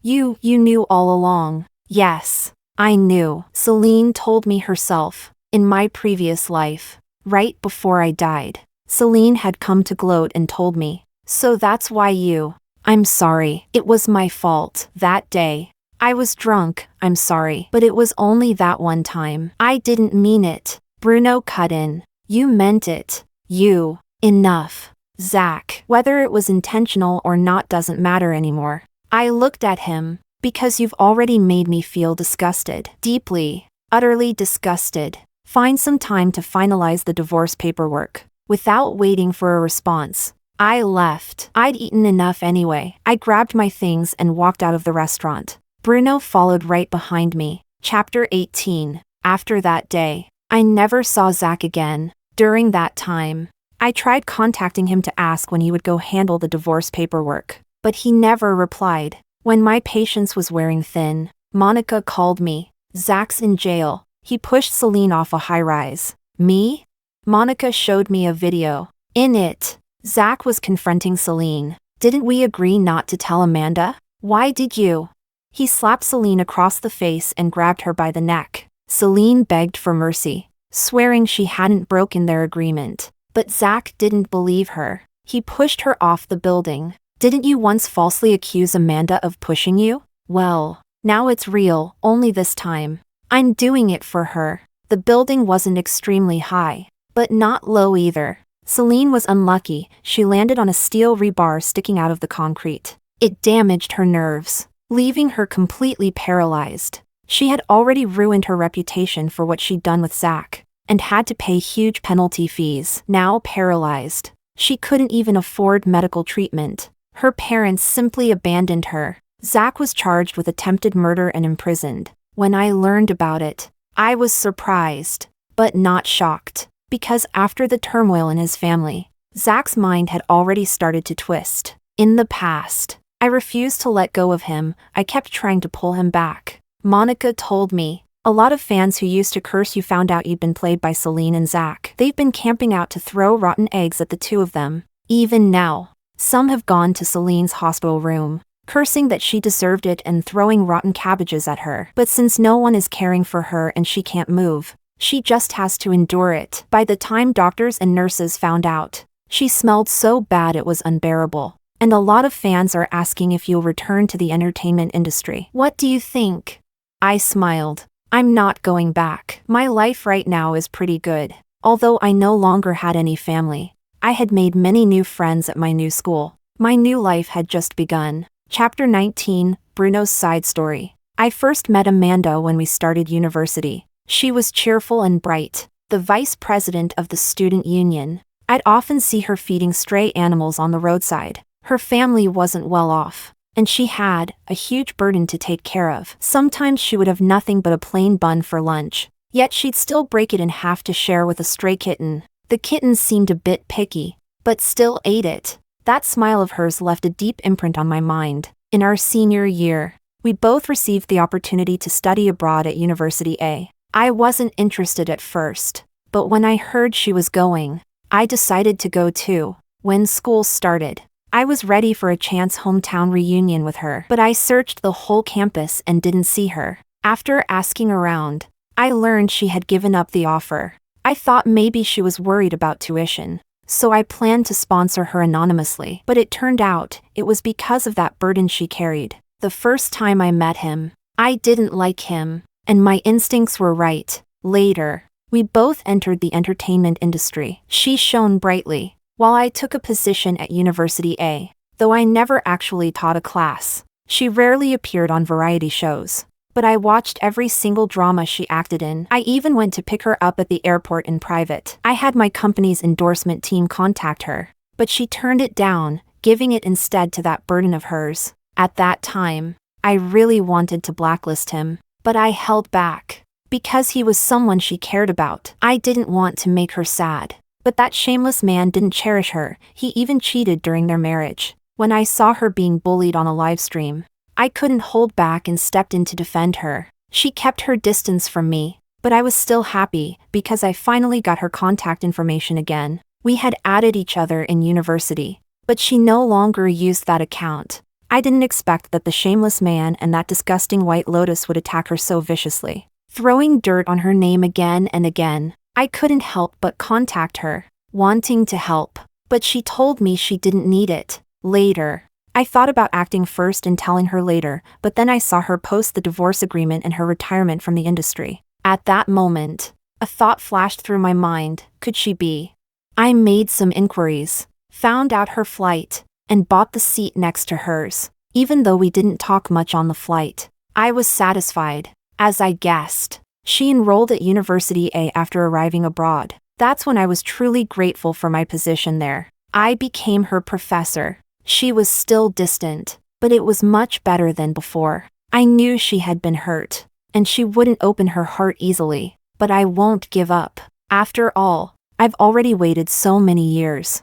You knew all along." "Yes, I knew. Celine told me herself. In my previous life, right before I died, Celine had come to gloat and told me. So that's why you." "I'm sorry. It was my fault. That day. I was drunk, I'm sorry. But it was only that one time. I didn't mean it." Bruno cut in. "You meant it. You." "Enough. Zach, whether it was intentional or not doesn't matter anymore." I looked at him. "Because you've already made me feel disgusted. Deeply, utterly disgusted. Find some time to finalize the divorce paperwork." Without waiting for a response, I left. I'd eaten enough anyway. I grabbed my things and walked out of the restaurant. Bruno followed right behind me. Chapter 18. After that day, I never saw Zach again. During that time, I tried contacting him to ask when he would go handle the divorce paperwork, but he never replied. When my patience was wearing thin, Monica called me. "Zach's in jail. He pushed Celine off a high-rise." "Me?" Monica showed me a video. In it, Zach was confronting Celine. "Didn't we agree not to tell Amanda? Why did you?" He slapped Celine across the face and grabbed her by the neck. Celine begged for mercy, swearing she hadn't broken their agreement. But Zach didn't believe her. He pushed her off the building. "Didn't you once falsely accuse Amanda of pushing you? Well, now it's real, only this time. I'm doing it for her." The building wasn't extremely high, but not low either. Celine was unlucky. She landed on a steel rebar sticking out of the concrete. It damaged her nerves, leaving her completely paralyzed. She had already ruined her reputation for what she'd done with Zach, and had to pay huge penalty fees. Now paralyzed, she couldn't even afford medical treatment. Her parents simply abandoned her. Zach was charged with attempted murder and imprisoned. When I learned about it, I was surprised, but not shocked, because after the turmoil in his family, Zach's mind had already started to twist. In the past, I refused to let go of him. I kept trying to pull him back. Monica told me, a lot of fans who used to curse you found out you'd been played by Celine and Zach. They've been camping out to throw rotten eggs at the two of them. Even now, some have gone to Celine's hospital room, cursing that she deserved it and throwing rotten cabbages at her. But since no one is caring for her and she can't move, she just has to endure it. By the time doctors and nurses found out, she smelled so bad it was unbearable. And a lot of fans are asking if you'll return to the entertainment industry. What do you think? I smiled. I'm not going back. My life right now is pretty good. Although I no longer had any family, I had made many new friends at my new school. My new life had just begun. Chapter 19, Bruno's Side Story. I first met Amanda when we started university. She was cheerful and bright, the vice president of the student union. I'd often see her feeding stray animals on the roadside. Her family wasn't well off, and she had a huge burden to take care of. Sometimes she would have nothing but a plain bun for lunch, yet she'd still break it in half to share with a stray kitten. The kitten seemed a bit picky, but still ate it. That smile of hers left a deep imprint on my mind. In our senior year, we both received the opportunity to study abroad at University A. I wasn't interested at first, but when I heard she was going, I decided to go too. When school started, I was ready for a chance hometown reunion with her, but I searched the whole campus and didn't see her. After asking around, I learned she had given up the offer. I thought maybe she was worried about tuition, so I planned to sponsor her anonymously, but it turned out it was because of that burden she carried. The first time I met him, I didn't like him, and my instincts were right. Later, we both entered the entertainment industry. She shone brightly, while I took a position at University A. Though I never actually taught a class, she rarely appeared on variety shows, but I watched every single drama she acted in. I even went to pick her up at the airport in private. I had my company's endorsement team contact her, but she turned it down, giving it instead to that burden of hers. At that time, I really wanted to blacklist him, but I held back. Because he was someone she cared about. I didn't want to make her sad. But that shameless man didn't cherish her. He even cheated during their marriage. When I saw her being bullied on a live stream, I couldn't hold back and stepped in to defend her. She kept her distance from me, but I was still happy because I finally got her contact information again. We had added each other in university, but she no longer used that account. I didn't expect that the shameless man and that disgusting White Lotus would attack her so viciously, throwing dirt on her name again and again. I couldn't help but contact her, wanting to help, but she told me she didn't need it. Later, I thought about acting first and telling her later, but then I saw her post the divorce agreement and her retirement from the industry. At that moment, a thought flashed through my mind. Could she be? I made some inquiries, found out her flight, and bought the seat next to hers. Even though we didn't talk much on the flight, I was satisfied. As I guessed, she enrolled at University A after arriving abroad. That's when I was truly grateful for my position there. I became her professor. She was still distant, but it was much better than before. I knew she had been hurt, and she wouldn't open her heart easily, but I won't give up. After all, I've already waited so many years.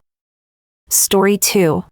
Story 2.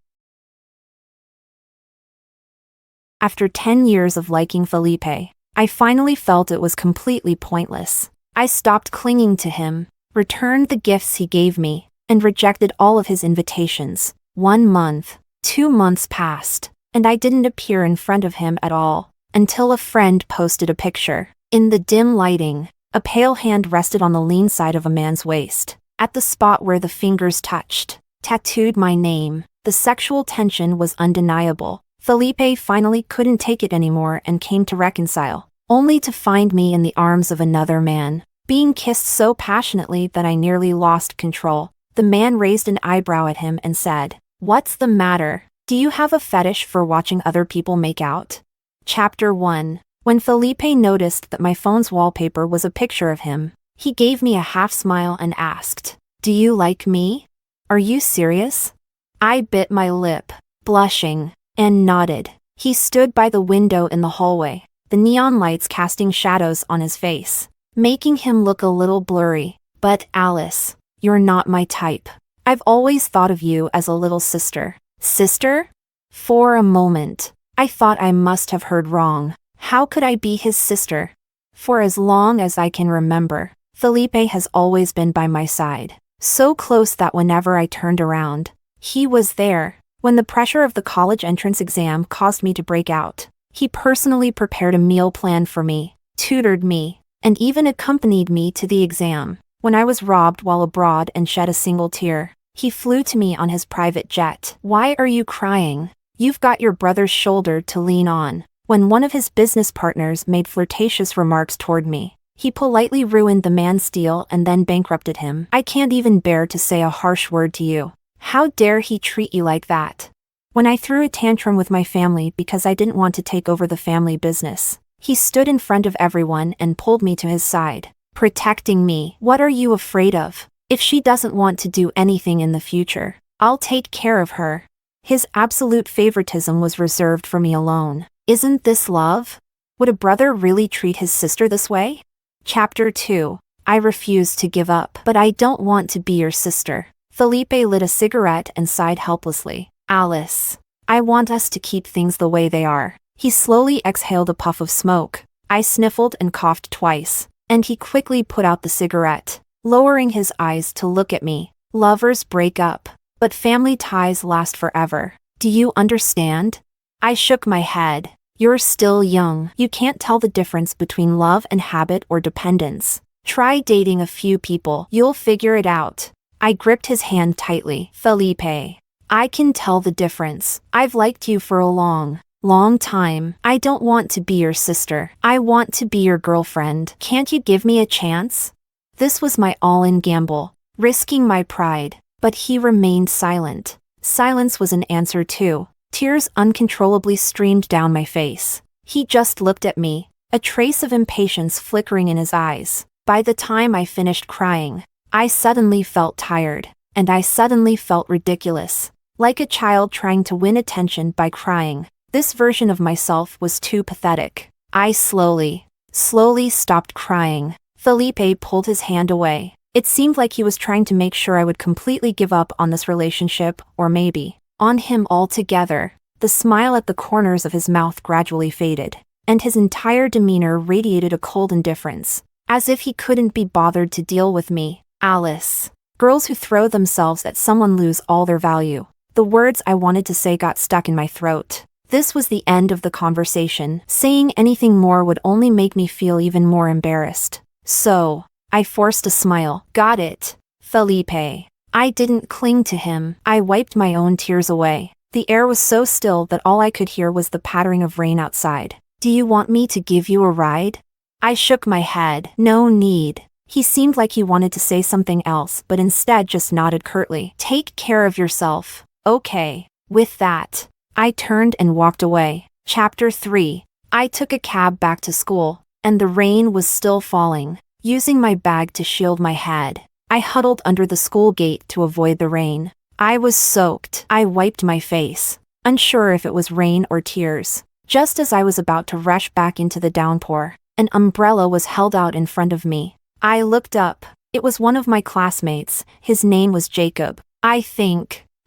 After 10 years of liking Felipe, I finally felt it was completely pointless. I stopped clinging to him, returned the gifts he gave me, and rejected all of his invitations. 1 month, 2 months passed, and I didn't appear in front of him at all, until a friend posted a picture. In the dim lighting, a pale hand rested on the lean side of a man's waist. At the spot where the fingers touched, tattooed my name. The sexual tension was undeniable. Felipe finally couldn't take it anymore and came to reconcile, only to find me in the arms of another man, being kissed so passionately that I nearly lost control. The man raised an eyebrow at him and said, "What's the matter? Do you have a fetish for watching other people make out?" Chapter 1. When Felipe noticed that my phone's wallpaper was a picture of him, he gave me a half smile and asked, "Do you like me? Are you serious?" I bit my lip, blushing, and nodded. He stood by the window in the hallway, the neon lights casting shadows on his face, making him look a little blurry. "But Alice, you're not my type." I've always thought of you as a little sister. Sister? For a moment, I thought I must have heard wrong. How could I be his sister? For as long as I can remember, Felipe has always been by my side. So close that whenever I turned around, he was there. When the pressure of the college entrance exam caused me to break out, he personally prepared a meal plan for me, tutored me, and even accompanied me to the exam. When I was robbed while abroad and shed a single tear, he flew to me on his private jet. Why are you crying? You've got your brother's shoulder to lean on. When one of his business partners made flirtatious remarks toward me, he politely ruined the man's deal and then bankrupted him. I can't even bear to say a harsh word to you. How dare he treat you like that? When I threw a tantrum with my family because I didn't want to take over the family business, he stood in front of everyone and pulled me to his side, protecting me. What are you afraid of? If she doesn't want to do anything in the future, I'll take care of her. His absolute favoritism was reserved for me alone. Isn't this love? Would a brother really treat his sister this way? Chapter 2. I refuse to give up. But I don't want to be your sister. Felipe lit a cigarette and sighed helplessly. Alice, I want us to keep things the way they are. He slowly exhaled a puff of smoke. I sniffled and coughed twice, and he quickly put out the cigarette, lowering his eyes to look at me. Lovers break up, but family ties last forever. Do you understand? I shook my head. You're still young. You can't tell the difference between love and habit or dependence. Try dating a few people. You'll figure it out. I gripped his hand tightly. Felipe, I can tell the difference. I've liked you for a long time. I don't want to be your sister. I want to be your girlfriend. Can't you give me a chance? This was my all-in gamble, risking my pride, but he remained silent. Silence was an answer too. Tears uncontrollably streamed down my face. He just looked at me, a trace of impatience flickering in his eyes. By the time I finished crying, I suddenly felt tired, and I suddenly felt ridiculous, like a child trying to win attention by crying. This version of myself was too pathetic. I slowly stopped crying. Felipe pulled his hand away. It seemed like he was trying to make sure I would completely give up on this relationship, or maybe on him altogether. The smile at the corners of his mouth gradually faded, and his entire demeanor radiated a cold indifference, as if he couldn't be bothered to deal with me. Alice. Girls who throw themselves at someone lose all their value. The words I wanted to say got stuck in my throat. This was the end of the conversation. Saying anything more would only make me feel even more embarrassed. So, I forced a smile. Got it, Felipe. I didn't cling to him. I wiped my own tears away. The air was so still that all I could hear was the pattering of rain outside. Do you want me to give you a ride? I shook my head. No need. He seemed like he wanted to say something else, but instead just nodded curtly. Take care of yourself. Okay. With that, I turned and walked away. Chapter 3. I took a cab back to school, and the rain was still falling. Using my bag to shield my head, I huddled under the school gate to avoid the rain. I was soaked. I wiped my face, unsure if it was rain or tears. Just as I was about to rush back into the downpour, an umbrella was held out in front of me. I looked up. It was one of my classmates. His name was Jacob. I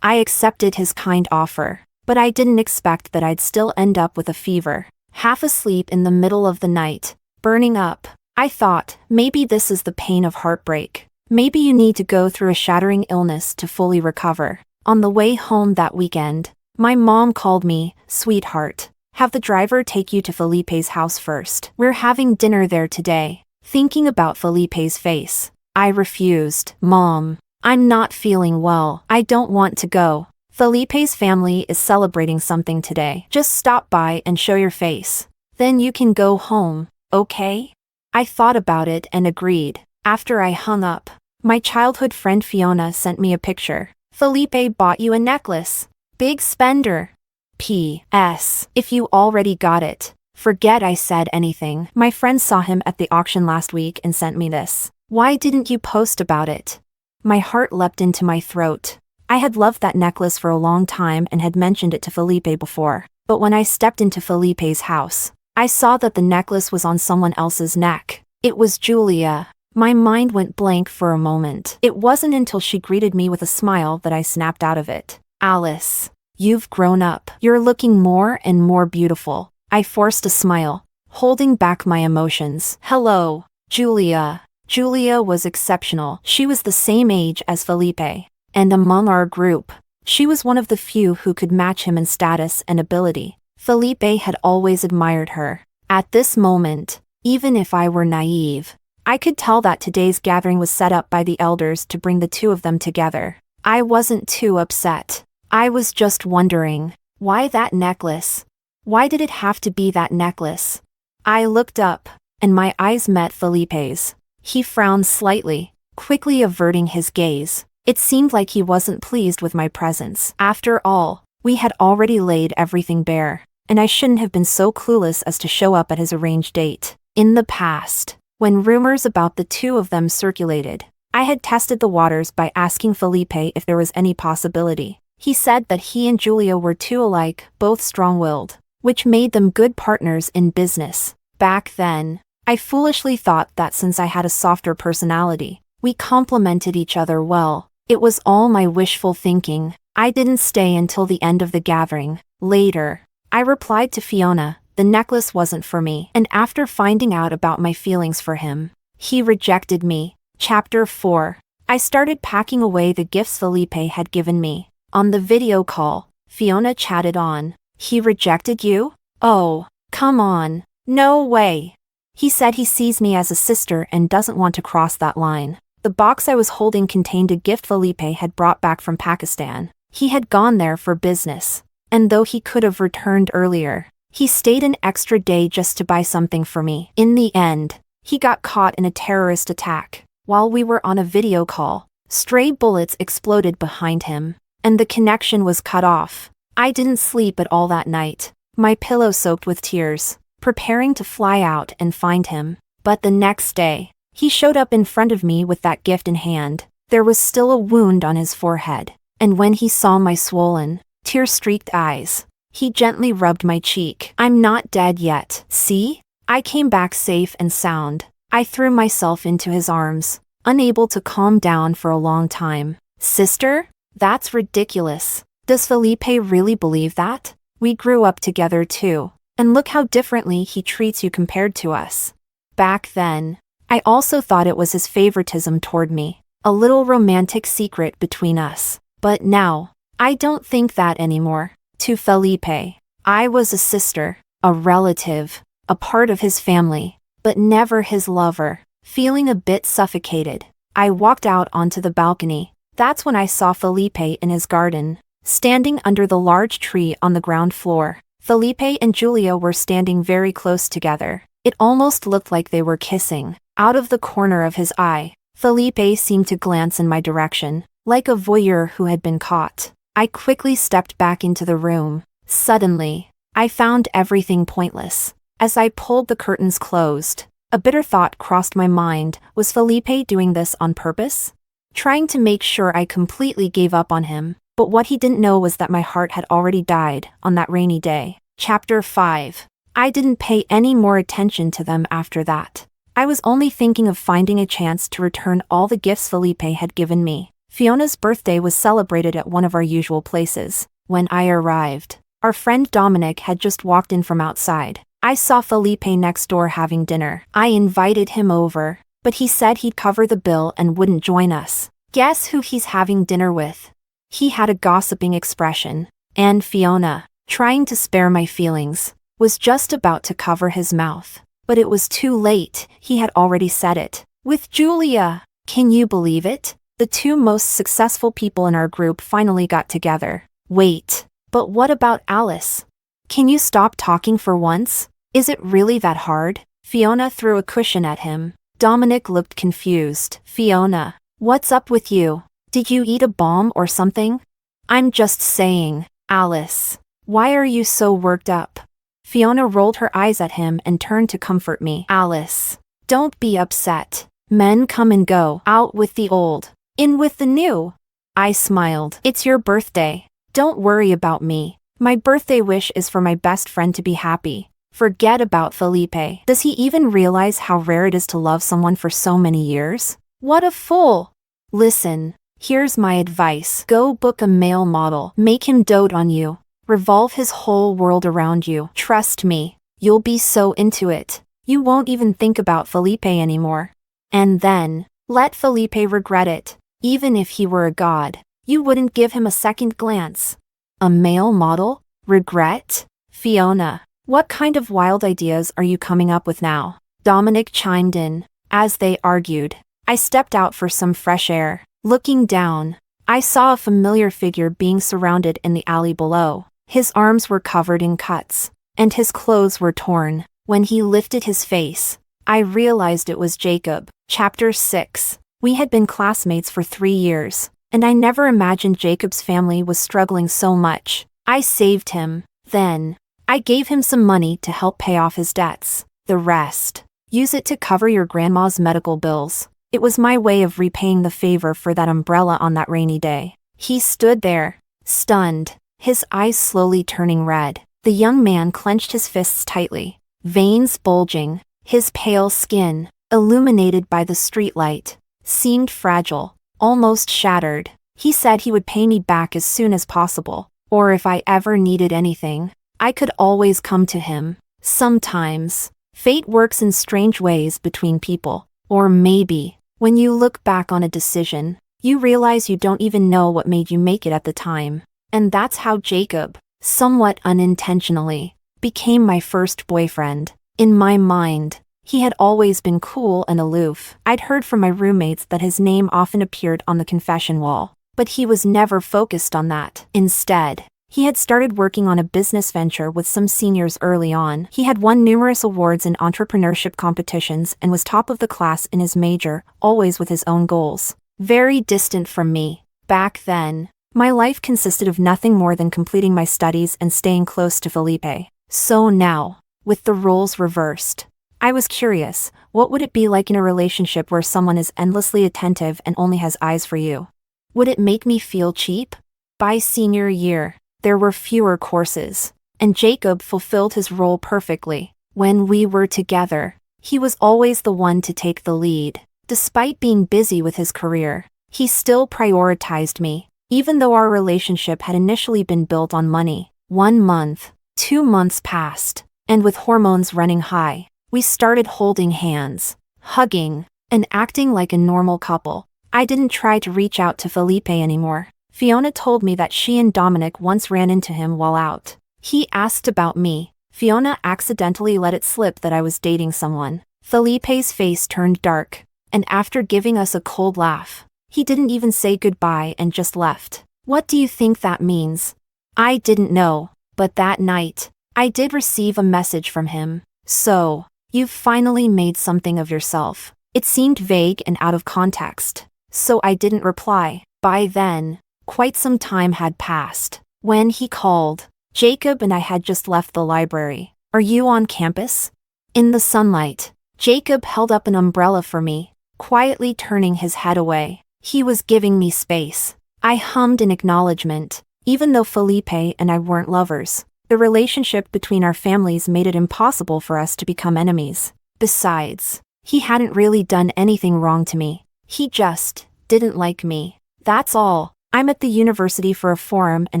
accepted his kind offer, but I didn't expect that I'd still end up with a fever, half asleep in the middle of the night, burning up. I thought, maybe this is the pain of heartbreak. Maybe you need to go through a shattering illness to fully recover. On the way home that weekend, my mom called me. Sweetheart, have the driver take you to Felipe's house first. We're having dinner there today. Thinking about Felipe's face, I refused. Mom, I'm not feeling well. I don't want to go. Felipe's family is celebrating something today. Just stop by and show your face. Then you can go home, okay? I thought about it and agreed. After I hung up, my childhood friend Fiona sent me a picture. Felipe bought you a necklace. Big spender. P.S. If you already got it, forget I said anything. My friend saw him at the auction last week and sent me this. Why didn't you post about it? My heart leapt into my throat. I had loved that necklace for a long time and had mentioned it to Felipe before. But when I stepped into Felipe's house, I saw that the necklace was on someone else's neck. It was Julia. My mind went blank for a moment. It wasn't until she greeted me with a smile that I snapped out of it. Alice, you've grown up. You're looking more and more beautiful. I forced a smile, holding back my emotions. Hello, Julia. Julia was exceptional. She was the same age as Felipe. And among our group, she was one of the few who could match him in status and ability. Felipe had always admired her. At this moment, even if I were naive, I could tell that today's gathering was set up by the elders to bring the two of them together. I wasn't too upset. I was just wondering, why that necklace? Why did it have to be that necklace? I looked up, and my eyes met Felipe's. He frowned slightly, quickly averting his gaze. It seemed like he wasn't pleased with my presence. After all, we had already laid everything bare, and I shouldn't have been so clueless as to show up at his arranged date. In the past, when rumors about the two of them circulated, I had tested the waters by asking Felipe if there was any possibility. He said that he and Julia were too alike, both strong-willed, which made them good partners in business. Back then, I foolishly thought that since I had a softer personality, we complemented each other well. It was all my wishful thinking. I didn't stay until the end of the gathering. Later, I replied to Fiona, the necklace wasn't for me, and after finding out about my feelings for him, he rejected me. Chapter 4. I started packing away the gifts Felipe had given me. On the video call, Fiona chatted on. He rejected you? Oh, come on. No way. He said he sees me as a sister and doesn't want to cross that line. The box I was holding contained a gift Felipe had brought back from Pakistan. He had gone there for business, and though he could have returned earlier, he stayed an extra day just to buy something for me. In the end, he got caught in a terrorist attack. While we were on a video call, stray bullets exploded behind him, and the connection was cut off. I didn't sleep at all that night, my pillow soaked with tears, preparing to fly out and find him. But the next day, he showed up in front of me with that gift in hand. There was still a wound on his forehead, and when he saw my swollen, tear-streaked eyes, he gently rubbed my cheek. I'm not dead yet. See? I came back safe and sound. I threw myself into his arms, unable to calm down for a long time. Sister? That's ridiculous. Does Felipe really believe that? We grew up together too, and look how differently he treats you compared to us. Back then, I also thought it was his favoritism toward me, a little romantic secret between us. But now, I don't think that anymore. To Felipe, I was a sister, a relative, a part of his family, but never his lover. Feeling a bit suffocated, I walked out onto the balcony. That's when I saw Felipe in his garden, standing under the large tree on the ground floor. Felipe and Julia were standing very close together. It almost looked like they were kissing. Out of the corner of his eye, Felipe seemed to glance in my direction, like a voyeur who had been caught. I quickly stepped back into the room. Suddenly, I found everything pointless. As I pulled the curtains closed, a bitter thought crossed my mind. Was Felipe doing this on purpose? Trying to make sure I completely gave up on him? But what he didn't know was that my heart had already died on that rainy day. Chapter 5. I didn't pay any more attention to them after that. I was only thinking of finding a chance to return all the gifts Felipe had given me. Fiona's birthday was celebrated at one of our usual places. When I arrived, our friend Dominic had just walked in from outside. I saw Felipe next door having dinner. I invited him over, but he said he'd cover the bill and wouldn't join us. Guess who he's having dinner with? He had a gossiping expression, and Fiona, trying to spare my feelings, was just about to cover his mouth. But it was too late, he had already said it. With Julia! Can you believe it? The two most successful people in our group finally got together. Wait, but what about Alice? Can you stop talking for once? Is it really that hard? Fiona threw a cushion at him. Dominic looked confused. Fiona, what's up with you? Did you eat a bomb or something? I'm just saying, Alice. Why are you so worked up? Fiona rolled her eyes at him and turned to comfort me. Alice, don't be upset. Men come and go. Out with the old, in with the new. I smiled. It's your birthday. Don't worry about me. My birthday wish is for my best friend to be happy. Forget about Felipe. Does he even realize how rare it is to love someone for so many years? What a fool! Listen, here's my advice. Go book a male model. Make him dote on you. Revolve his whole world around you. Trust me, you'll be so into it. You won't even think about Felipe anymore. And then, let Felipe regret it. Even if he were a god, you wouldn't give him a second glance. A male model? Regret? Fiona, what kind of wild ideas are you coming up with now? Dominic chimed in. As they argued, I stepped out for some fresh air. Looking down, I saw a familiar figure being surrounded in the alley below. His arms were covered in cuts, and his clothes were torn. When he lifted his face, I realized it was Jacob. Chapter 6. We had been classmates for 3 years, and I never imagined Jacob's family was struggling so much. I saved him. Then, I gave him some money to help pay off his debts. The rest, use it to cover your grandma's medical bills. It was my way of repaying the favor for that umbrella on that rainy day. He stood there, stunned, his eyes slowly turning red. The young man clenched his fists tightly, veins bulging. His pale skin, illuminated by the streetlight, seemed fragile, almost shattered. He said he would pay me back as soon as possible, or if I ever needed anything, I could always come to him. Sometimes, fate works in strange ways between people. Or maybe, when you look back on a decision, you realize you don't even know what made you make it at the time. And that's how Jacob, somewhat unintentionally, became my first boyfriend. In my mind, he had always been cool and aloof. I'd heard from my roommates that his name often appeared on the confession wall, but he was never focused on that. Instead, he had started working on a business venture with some seniors early on. He had won numerous awards in entrepreneurship competitions and was top of the class in his major, always with his own goals. Very distant from me. Back then, my life consisted of nothing more than completing my studies and staying close to Felipe. So now, with the roles reversed, I was curious, what would it be like in a relationship where someone is endlessly attentive and only has eyes for you? Would it make me feel cheap? By senior year, there were fewer courses, and Jacob fulfilled his role perfectly. When we were together, he was always the one to take the lead. Despite being busy with his career, he still prioritized me, even though our relationship had initially been built on money. 1 month, 2 months passed, and with hormones running high, we started holding hands, hugging, and acting like a normal couple. I didn't try to reach out to Felipe anymore. Fiona told me that she and Dominic once ran into him while out. He asked about me. Fiona accidentally let it slip that I was dating someone. Felipe's face turned dark, and after giving us a cold laugh, he didn't even say goodbye and just left. What do you think that means? I didn't know, but that night, I did receive a message from him. So, you've finally made something of yourself. It seemed vague and out of context, so I didn't reply. By then, quite some time had passed. When he called, Jacob and I had just left the library. Are you on campus? In the sunlight, Jacob held up an umbrella for me, quietly turning his head away. He was giving me space. I hummed in acknowledgement, even though Felipe and I weren't lovers. The relationship between our families made it impossible for us to become enemies. Besides, he hadn't really done anything wrong to me. He just didn't like me. That's all. I'm at the university for a forum and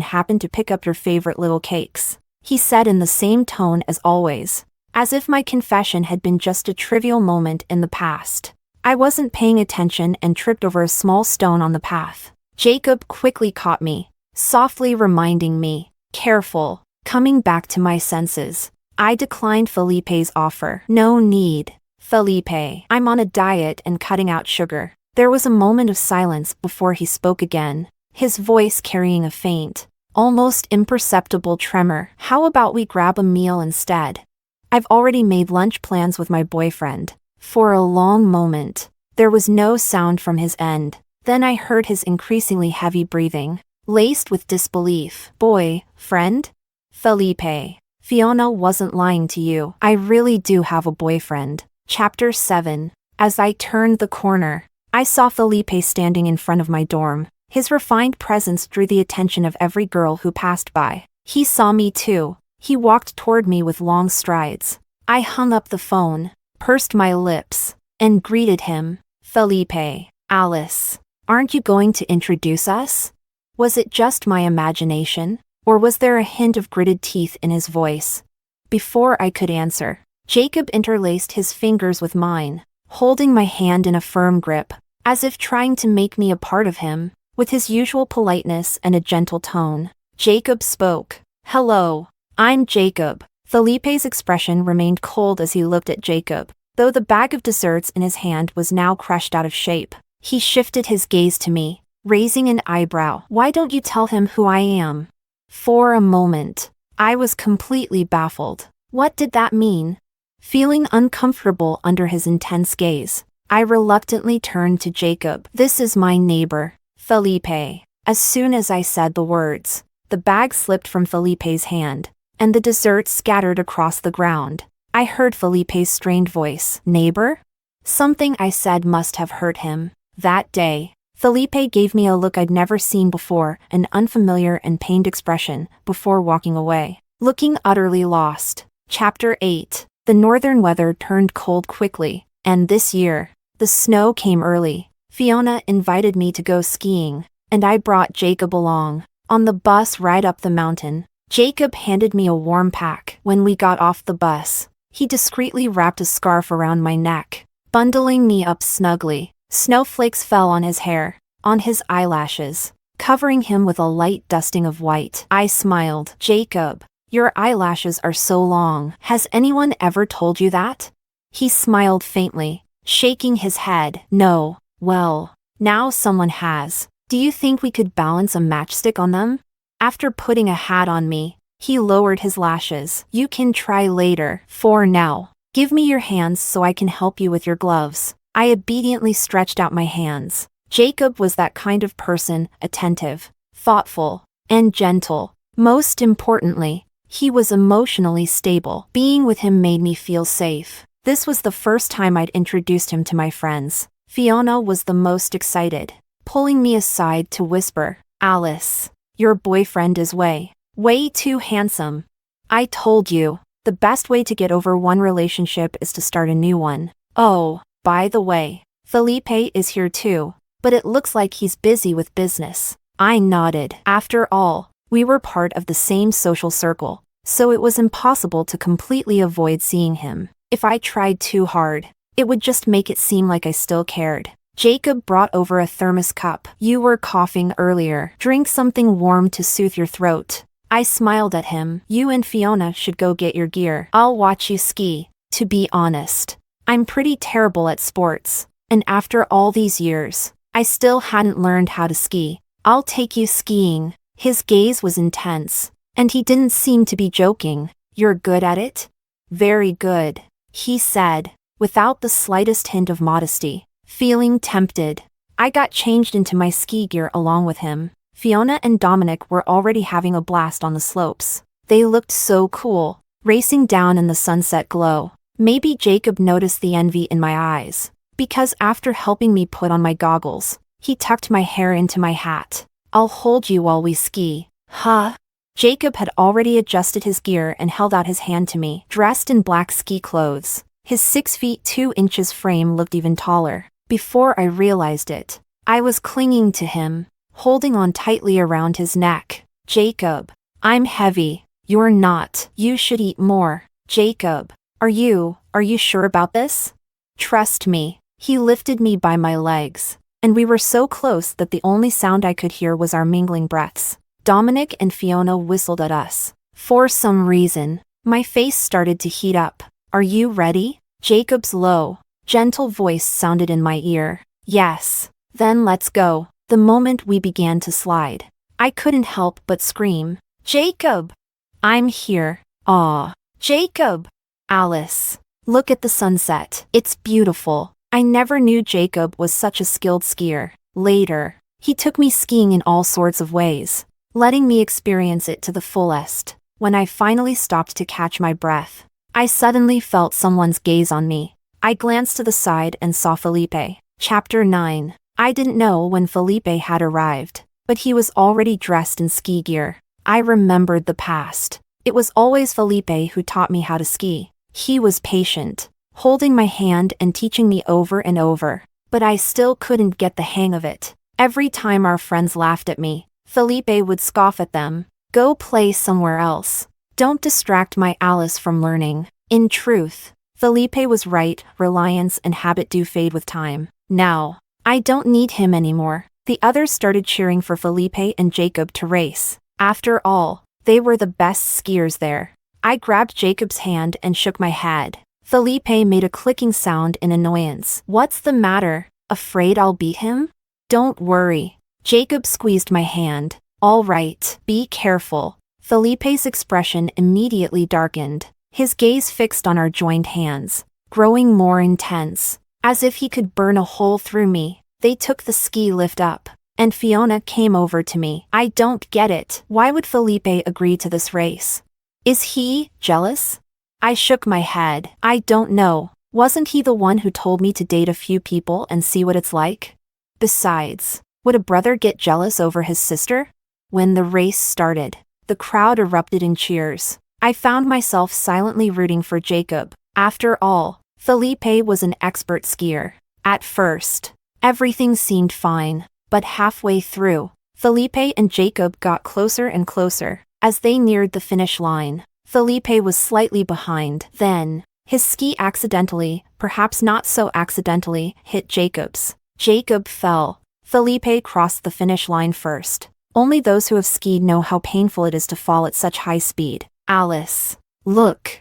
happened to pick up your favorite little cakes, he said in the same tone as always, as if my confession had been just a trivial moment in the past. I wasn't paying attention and tripped over a small stone on the path. Jacob quickly caught me, softly reminding me, careful. Coming back to my senses, I declined Felipe's offer. No need. Felipe, I'm on a diet and cutting out sugar. There was a moment of silence before he spoke again, his voice carrying a faint, almost imperceptible tremor. How about we grab a meal instead? I've already made lunch plans with my boyfriend. For a long moment, there was no sound from his end. Then I heard his increasingly heavy breathing, laced with disbelief. Boy, friend? Felipe, Fiona wasn't lying to you. I really do have a boyfriend. Chapter 7. As I turned the corner, I saw Felipe standing in front of my dorm. His refined presence drew the attention of every girl who passed by. He saw me too. He walked toward me with long strides. I hung up the phone, pursed my lips, and greeted him. Felipe, Alice, aren't you going to introduce us? Was it just my imagination, or was there a hint of gritted teeth in his voice? Before I could answer, Jacob interlaced his fingers with mine, holding my hand in a firm grip, as if trying to make me a part of him. With his usual politeness and a gentle tone, Jacob spoke. Hello, I'm Jacob. Felipe's expression remained cold as he looked at Jacob, though the bag of desserts in his hand was now crushed out of shape. He shifted his gaze to me, raising an eyebrow. Why don't you tell him who I am? For a moment, I was completely baffled. What did that mean? Feeling uncomfortable under his intense gaze, I reluctantly turned to Jacob. This is my neighbor, Felipe. As soon as I said the words, the bag slipped from Felipe's hand, and the dessert scattered across the ground. I heard Felipe's strained voice. Neighbor? Something I said must have hurt him. That day, Felipe gave me a look I'd never seen before, an unfamiliar and pained expression, before walking away, looking utterly lost. Chapter 8. The northern weather turned cold quickly, and this year, the snow came early. Fiona invited me to go skiing, and I brought Jacob along. On the bus ride up the mountain, Jacob handed me a warm pack. When we got off the bus, he discreetly wrapped a scarf around my neck, bundling me up snugly. Snowflakes fell on his hair, on his eyelashes, covering him with a light dusting of white. I smiled. Jacob, your eyelashes are so long. Has anyone ever told you that? He smiled faintly, shaking his head. No. Well, now someone has. Do you think we could balance a matchstick on them? After putting a hat on me, he lowered his lashes. You can try later. For now, give me your hands so I can help you with your gloves. I obediently stretched out my hands. Jacob was that kind of person, attentive, thoughtful, and gentle. Most importantly, he was emotionally stable. Being with him made me feel safe. This was the first time I'd introduced him to my friends. Fiona was the most excited, pulling me aside to whisper, Alice, your boyfriend is way too handsome. I told you, the best way to get over one relationship is to start a new one. Oh, by the way, Felipe is here too, but it looks like he's busy with business. I nodded. After all, we were part of the same social circle, so it was impossible to completely avoid seeing him. If I tried too hard, it would just make it seem like I still cared. Jacob brought over a thermos cup. You were coughing earlier. Drink something warm to soothe your throat. I smiled at him. You and Fiona should go get your gear. I'll watch you ski. To be honest, I'm pretty terrible at sports, and after all these years, I still hadn't learned how to ski. I'll take you skiing. His gaze was intense, and he didn't seem to be joking. You're good at it? Very good, he said, without the slightest hint of modesty. Feeling tempted, I got changed into my ski gear along with him. Fiona and Dominic were already having a blast on the slopes. They looked so cool, racing down in the sunset glow. Maybe Jacob noticed the envy in my eyes, because after helping me put on my goggles, he tucked my hair into my hat. I'll hold you while we ski. Huh? Jacob had already adjusted his gear and held out his hand to me. Dressed in black ski clothes, his 6 feet 2 inches frame looked even taller. Before I realized it, I was clinging to him, holding on tightly around his neck. Jacob, I'm heavy. You're not. You should eat more. Jacob, are you sure about this? Trust me. He lifted me by my legs, and we were so close that the only sound I could hear was our mingling breaths. Dominic and Fiona whistled at us. For some reason, my face started to heat up. Are you ready? Jacob's low, gentle voice sounded in my ear. Yes. Then let's go. The moment we began to slide, I couldn't help but scream. Jacob! I'm here. Aw. Jacob! Alice, look at the sunset. It's beautiful. I never knew Jacob was such a skilled skier. Later, he took me skiing in all sorts of ways, letting me experience it to the fullest. When I finally stopped to catch my breath, I suddenly felt someone's gaze on me. I glanced to the side and saw Felipe. Chapter 9. I didn't know when Felipe had arrived, but he was already dressed in ski gear. I remembered the past, It was always Felipe who taught me how to ski. He was patient, holding my hand and teaching me over and over, but I still couldn't get the hang of it. Every time our friends laughed at me, Felipe would scoff at them. Go play somewhere else. Don't distract my Alice from learning. In truth, Felipe was right, reliance and habit do fade with time. Now, I don't need him anymore. The others started cheering for Felipe and Jacob to race. After all, they were the best skiers there. I grabbed Jacob's hand and shook my head. Felipe made a clicking sound in annoyance. What's the matter? Afraid I'll beat him? Don't worry. Jacob squeezed my hand. All right, be careful. Felipe's expression immediately darkened. His gaze fixed on our joined hands, growing more intense, as if he could burn a hole through me. They took the ski lift up, and Fiona came over to me. I don't get it. Why would Felipe agree to this race? Is he jealous? I shook my head. I don't know. Wasn't he the one who told me to date a few people and see what it's like? Besides, would a brother get jealous over his sister? When the race started, the crowd erupted in cheers. I found myself silently rooting for Jacob. After all, Felipe was an expert skier. At first, everything seemed fine, but halfway through, Felipe and Jacob got closer and closer. As they neared the finish line, Felipe was slightly behind. Then, his ski accidentally, perhaps not so accidentally, hit Jacob's. Jacob fell. Felipe crossed the finish line first. Only those who have skied know how painful it is to fall at such high speed. Alice, look.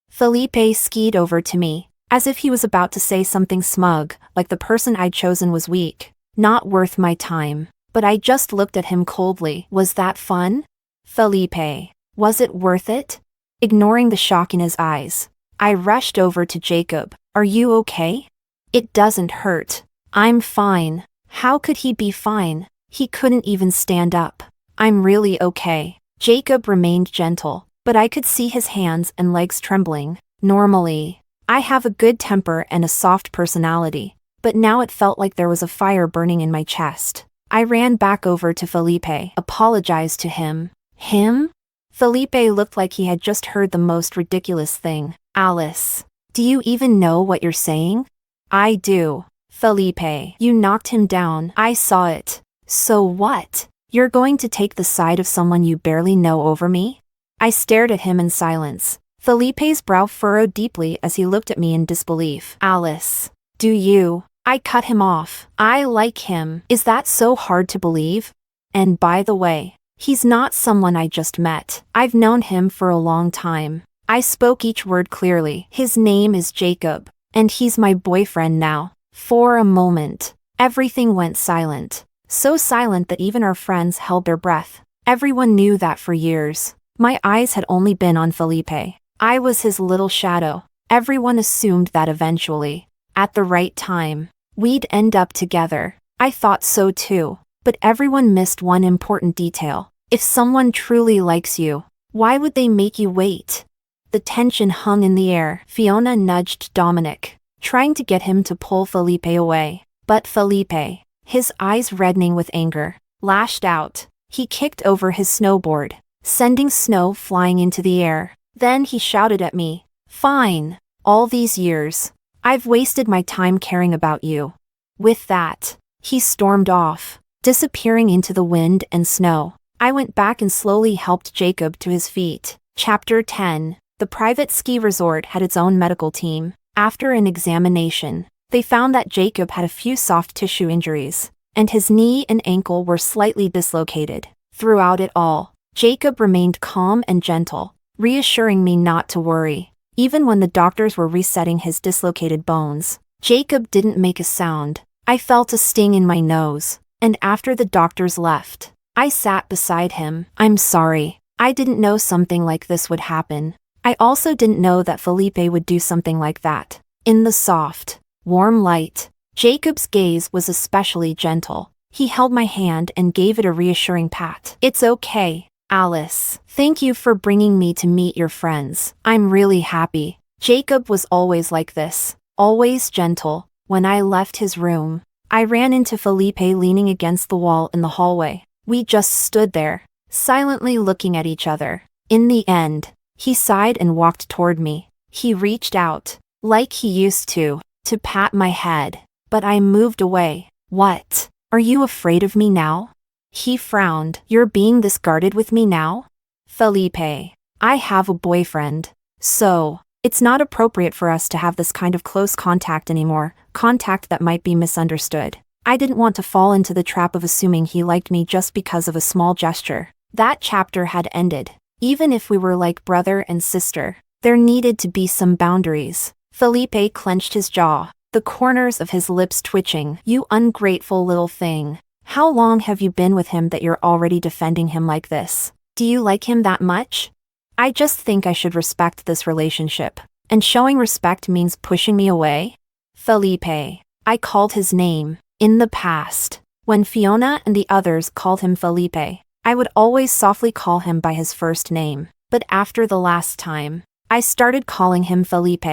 Felipe skied over to me, as if he was about to say something smug, like the person I'd chosen was weak. Not worth my time. But I just looked at him coldly. Was that fun? Felipe, was it worth it? Ignoring the shock in his eyes, I rushed over to Jacob. Are you okay? It doesn't hurt. I'm fine. How could he be fine? He couldn't even stand up. I'm really okay. Jacob remained gentle, but I could see his hands and legs trembling. Normally, I have a good temper and a soft personality, but now it felt like there was a fire burning in my chest. I ran back over to Felipe, apologized to him. Him? Felipe looked like he had just heard the most ridiculous thing. Alice, do you even know what you're saying? I do. Felipe, you knocked him down. I saw it. So what? You're going to take the side of someone you barely know over me? I stared at him in silence. Felipe's brow furrowed deeply as he looked at me in disbelief. Alice, do you? I cut him off. I like him. Is that so hard to believe? And by the way, he's not someone I just met. I've known him for a long time. I spoke each word clearly. His name is Jacob, and he's my boyfriend now. For a moment, everything went silent. So silent that even our friends held their breath. Everyone knew that for years. My eyes had only been on Felipe. I was his little shadow. Everyone assumed that eventually, at the right time, we'd end up together. I thought so too. But everyone missed one important detail. If someone truly likes you, why would they make you wait? The tension hung in the air. Fiona nudged Dominic, trying to get him to pull Felipe away. But Felipe, his eyes reddening with anger, lashed out. He kicked over his snowboard, sending snow flying into the air. Then he shouted at me, "Fine. All these years, I've wasted my time caring about you." With that, he stormed off, disappearing into the wind and snow. I went back and slowly helped Jacob to his feet. Chapter 10. The private ski resort had its own medical team. After an examination, they found that Jacob had a few soft tissue injuries, and his knee and ankle were slightly dislocated. Throughout it all, Jacob remained calm and gentle, reassuring me not to worry. Even when the doctors were resetting his dislocated bones, Jacob didn't make a sound. I felt a sting in my nose, and after the doctors left, I sat beside him. I'm sorry. I didn't know something like this would happen. I also didn't know that Felipe would do something like that. In the soft, warm light, Jacob's gaze was especially gentle. He held my hand and gave it a reassuring pat. It's okay, Alice. Thank you for bringing me to meet your friends. I'm really happy. Jacob was always like this, always gentle. When I left his room, I ran into Felipe leaning against the wall in the hallway. We just stood there, silently looking at each other. In the end, he sighed and walked toward me. He reached out, like he used to pat my head, but I moved away. What? Are you afraid of me now? He frowned. You're being this guarded with me now? Felipe, I have a boyfriend, so it's not appropriate for us to have this kind of close contact anymore, contact that might be misunderstood. I didn't want to fall into the trap of assuming he liked me just because of a small gesture. That chapter had ended. Even if we were like brother and sister, there needed to be some boundaries. Felipe clenched his jaw, the corners of his lips twitching. You ungrateful little thing. How long have you been with him that you're already defending him like this? Do you like him that much? I just think I should respect this relationship. And showing respect means pushing me away? Felipe. I called his name. In the past, when Fiona and the others called him Felipe, I would always softly call him by his first name. But after the last time, I started calling him Felipe.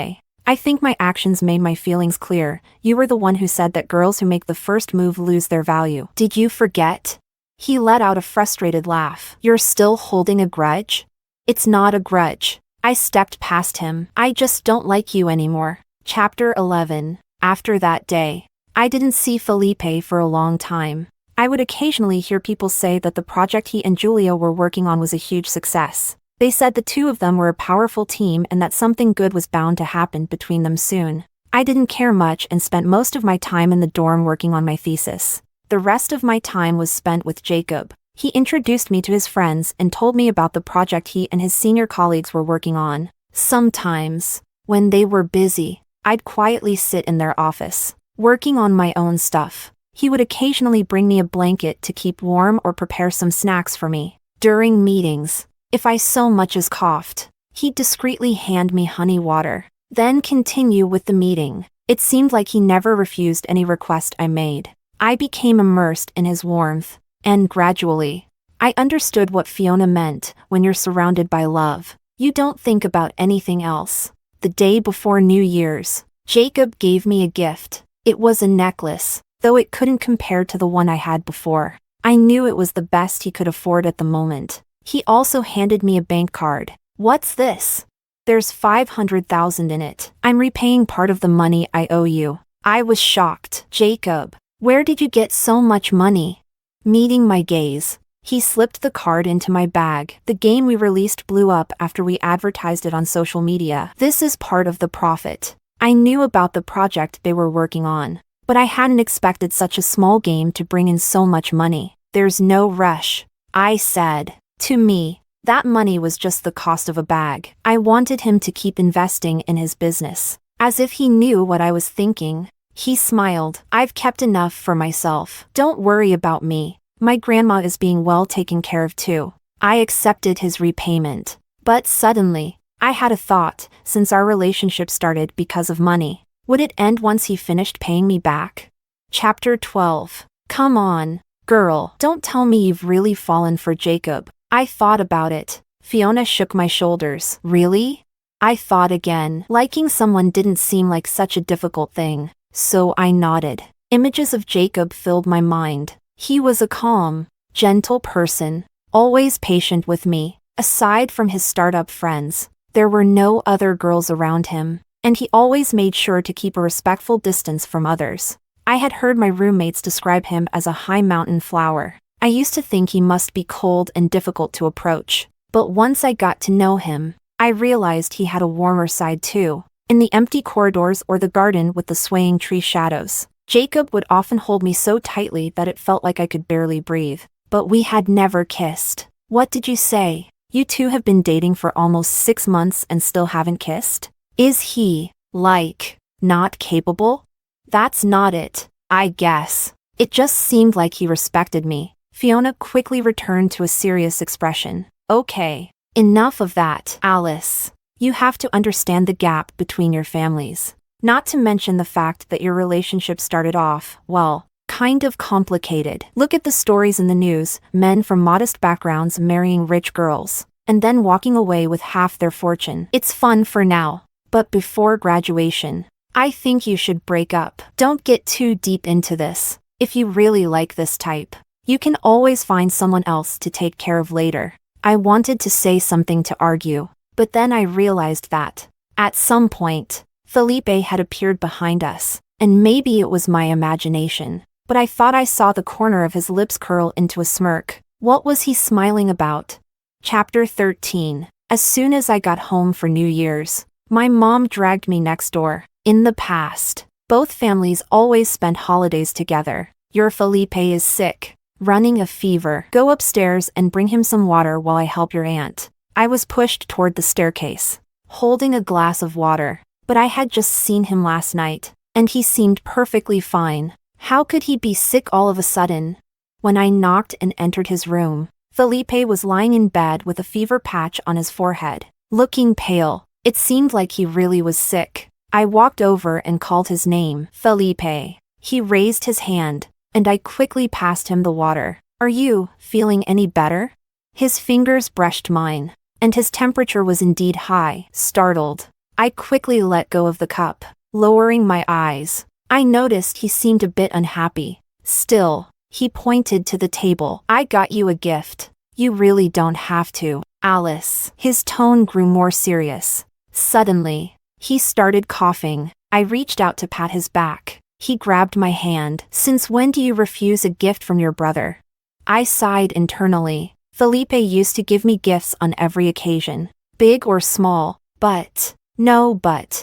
I think my actions made my feelings clear. You were the one who said that girls who make the first move lose their value. Did you forget? He let out a frustrated laugh. You're still holding a grudge? It's not a grudge. I stepped past him. I just don't like you anymore. Chapter 11. After that day, I didn't see Felipe for a long time. I would occasionally hear people say that the project he and Julia were working on was a huge success. They said the two of them were a powerful team and that something good was bound to happen between them soon. I didn't care much and spent most of my time in the dorm working on my thesis. The rest of my time was spent with Jacob. He introduced me to his friends and told me about the project he and his senior colleagues were working on. Sometimes, when they were busy, I'd quietly sit in their office, working on my own stuff. He would occasionally bring me a blanket to keep warm or prepare some snacks for me. During meetings, if I so much as coughed, he'd discreetly hand me honey water, then continue with the meeting. It seemed like he never refused any request I made. I became immersed in his warmth, and gradually, I understood what Fiona meant. When you're surrounded by love, you don't think about anything else. The day before New Year's, Jacob gave me a gift. It was a necklace, though it couldn't compare to the one I had before. I knew it was the best he could afford at the moment. He also handed me a bank card. What's this? There's 500,000 in it. I'm repaying part of the money I owe you. I was shocked. Jacob, where did you get so much money? Meeting my gaze, he slipped the card into my bag. The game we released blew up after we advertised it on social media. This is part of the profit. I knew about the project they were working on, but I hadn't expected such a small game to bring in so much money. There's no rush, I said. To me, that money was just the cost of a bag. I wanted him to keep investing in his business. As if he knew what I was thinking, he smiled. I've kept enough for myself. Don't worry about me. My grandma is being well taken care of too. I accepted his repayment. But suddenly, I had a thought. Since our relationship started because of money, would it end once he finished paying me back? Chapter 12. Come on, girl. Don't tell me you've really fallen for Jacob. I thought about it. Fiona shook my shoulders. Really? I thought again. Liking someone didn't seem like such a difficult thing, so I nodded. Images of Jacob filled my mind. He was a calm, gentle person, always patient with me. Aside from his startup friends, there were no other girls around him, and he always made sure to keep a respectful distance from others. I had heard my roommates describe him as a high mountain flower. I used to think he must be cold and difficult to approach, but once I got to know him, I realized he had a warmer side too. In the empty corridors or the garden with the swaying tree shadows, Jacob would often hold me so tightly that it felt like I could barely breathe. But we had never kissed. What did you say? You two have been dating for almost 6 months and still haven't kissed? Is he, like, not capable? That's not it, I guess. It just seemed like he respected me. Fiona quickly returned to a serious expression. Okay, enough of that, Alice. You have to understand the gap between your families. Not to mention the fact that your relationship started off, well, kind of complicated. Look at the stories in the news, men from modest backgrounds marrying rich girls, and then walking away with half their fortune. It's fun for now, but before graduation, I think you should break up. Don't get too deep into this. If you really like this type, you can always find someone else to take care of later. I wanted to say something to argue, but then I realized that, at some point, Felipe had appeared behind us, and maybe it was my imagination, but I thought I saw the corner of his lips curl into a smirk. What was he smiling about? Chapter 13. As soon as I got home for New Year's, my mom dragged me next door. In the past, both families always spent holidays together. Your Felipe is sick, running a fever. Go upstairs and bring him some water while I help your aunt. I was pushed toward the staircase, holding a glass of water, but I had just seen him last night, and he seemed perfectly fine. How could he be sick all of a sudden? When I knocked and entered his room, Felipe was lying in bed with a fever patch on his forehead, looking pale. It seemed like he really was sick. I walked over and called his name, Felipe. He raised his hand, and I quickly passed him the water. Are you feeling any better? His fingers brushed mine, and his temperature was indeed high. Startled, I quickly let go of the cup. Lowering my eyes, I noticed he seemed a bit unhappy. Still, he pointed to the table. I got you a gift. You really don't have to, Alice. His tone grew more serious. Suddenly, he started coughing. I reached out to pat his back. He grabbed my hand. Since when do you refuse a gift from your brother? I sighed internally. Felipe used to give me gifts on every occasion, big or small, but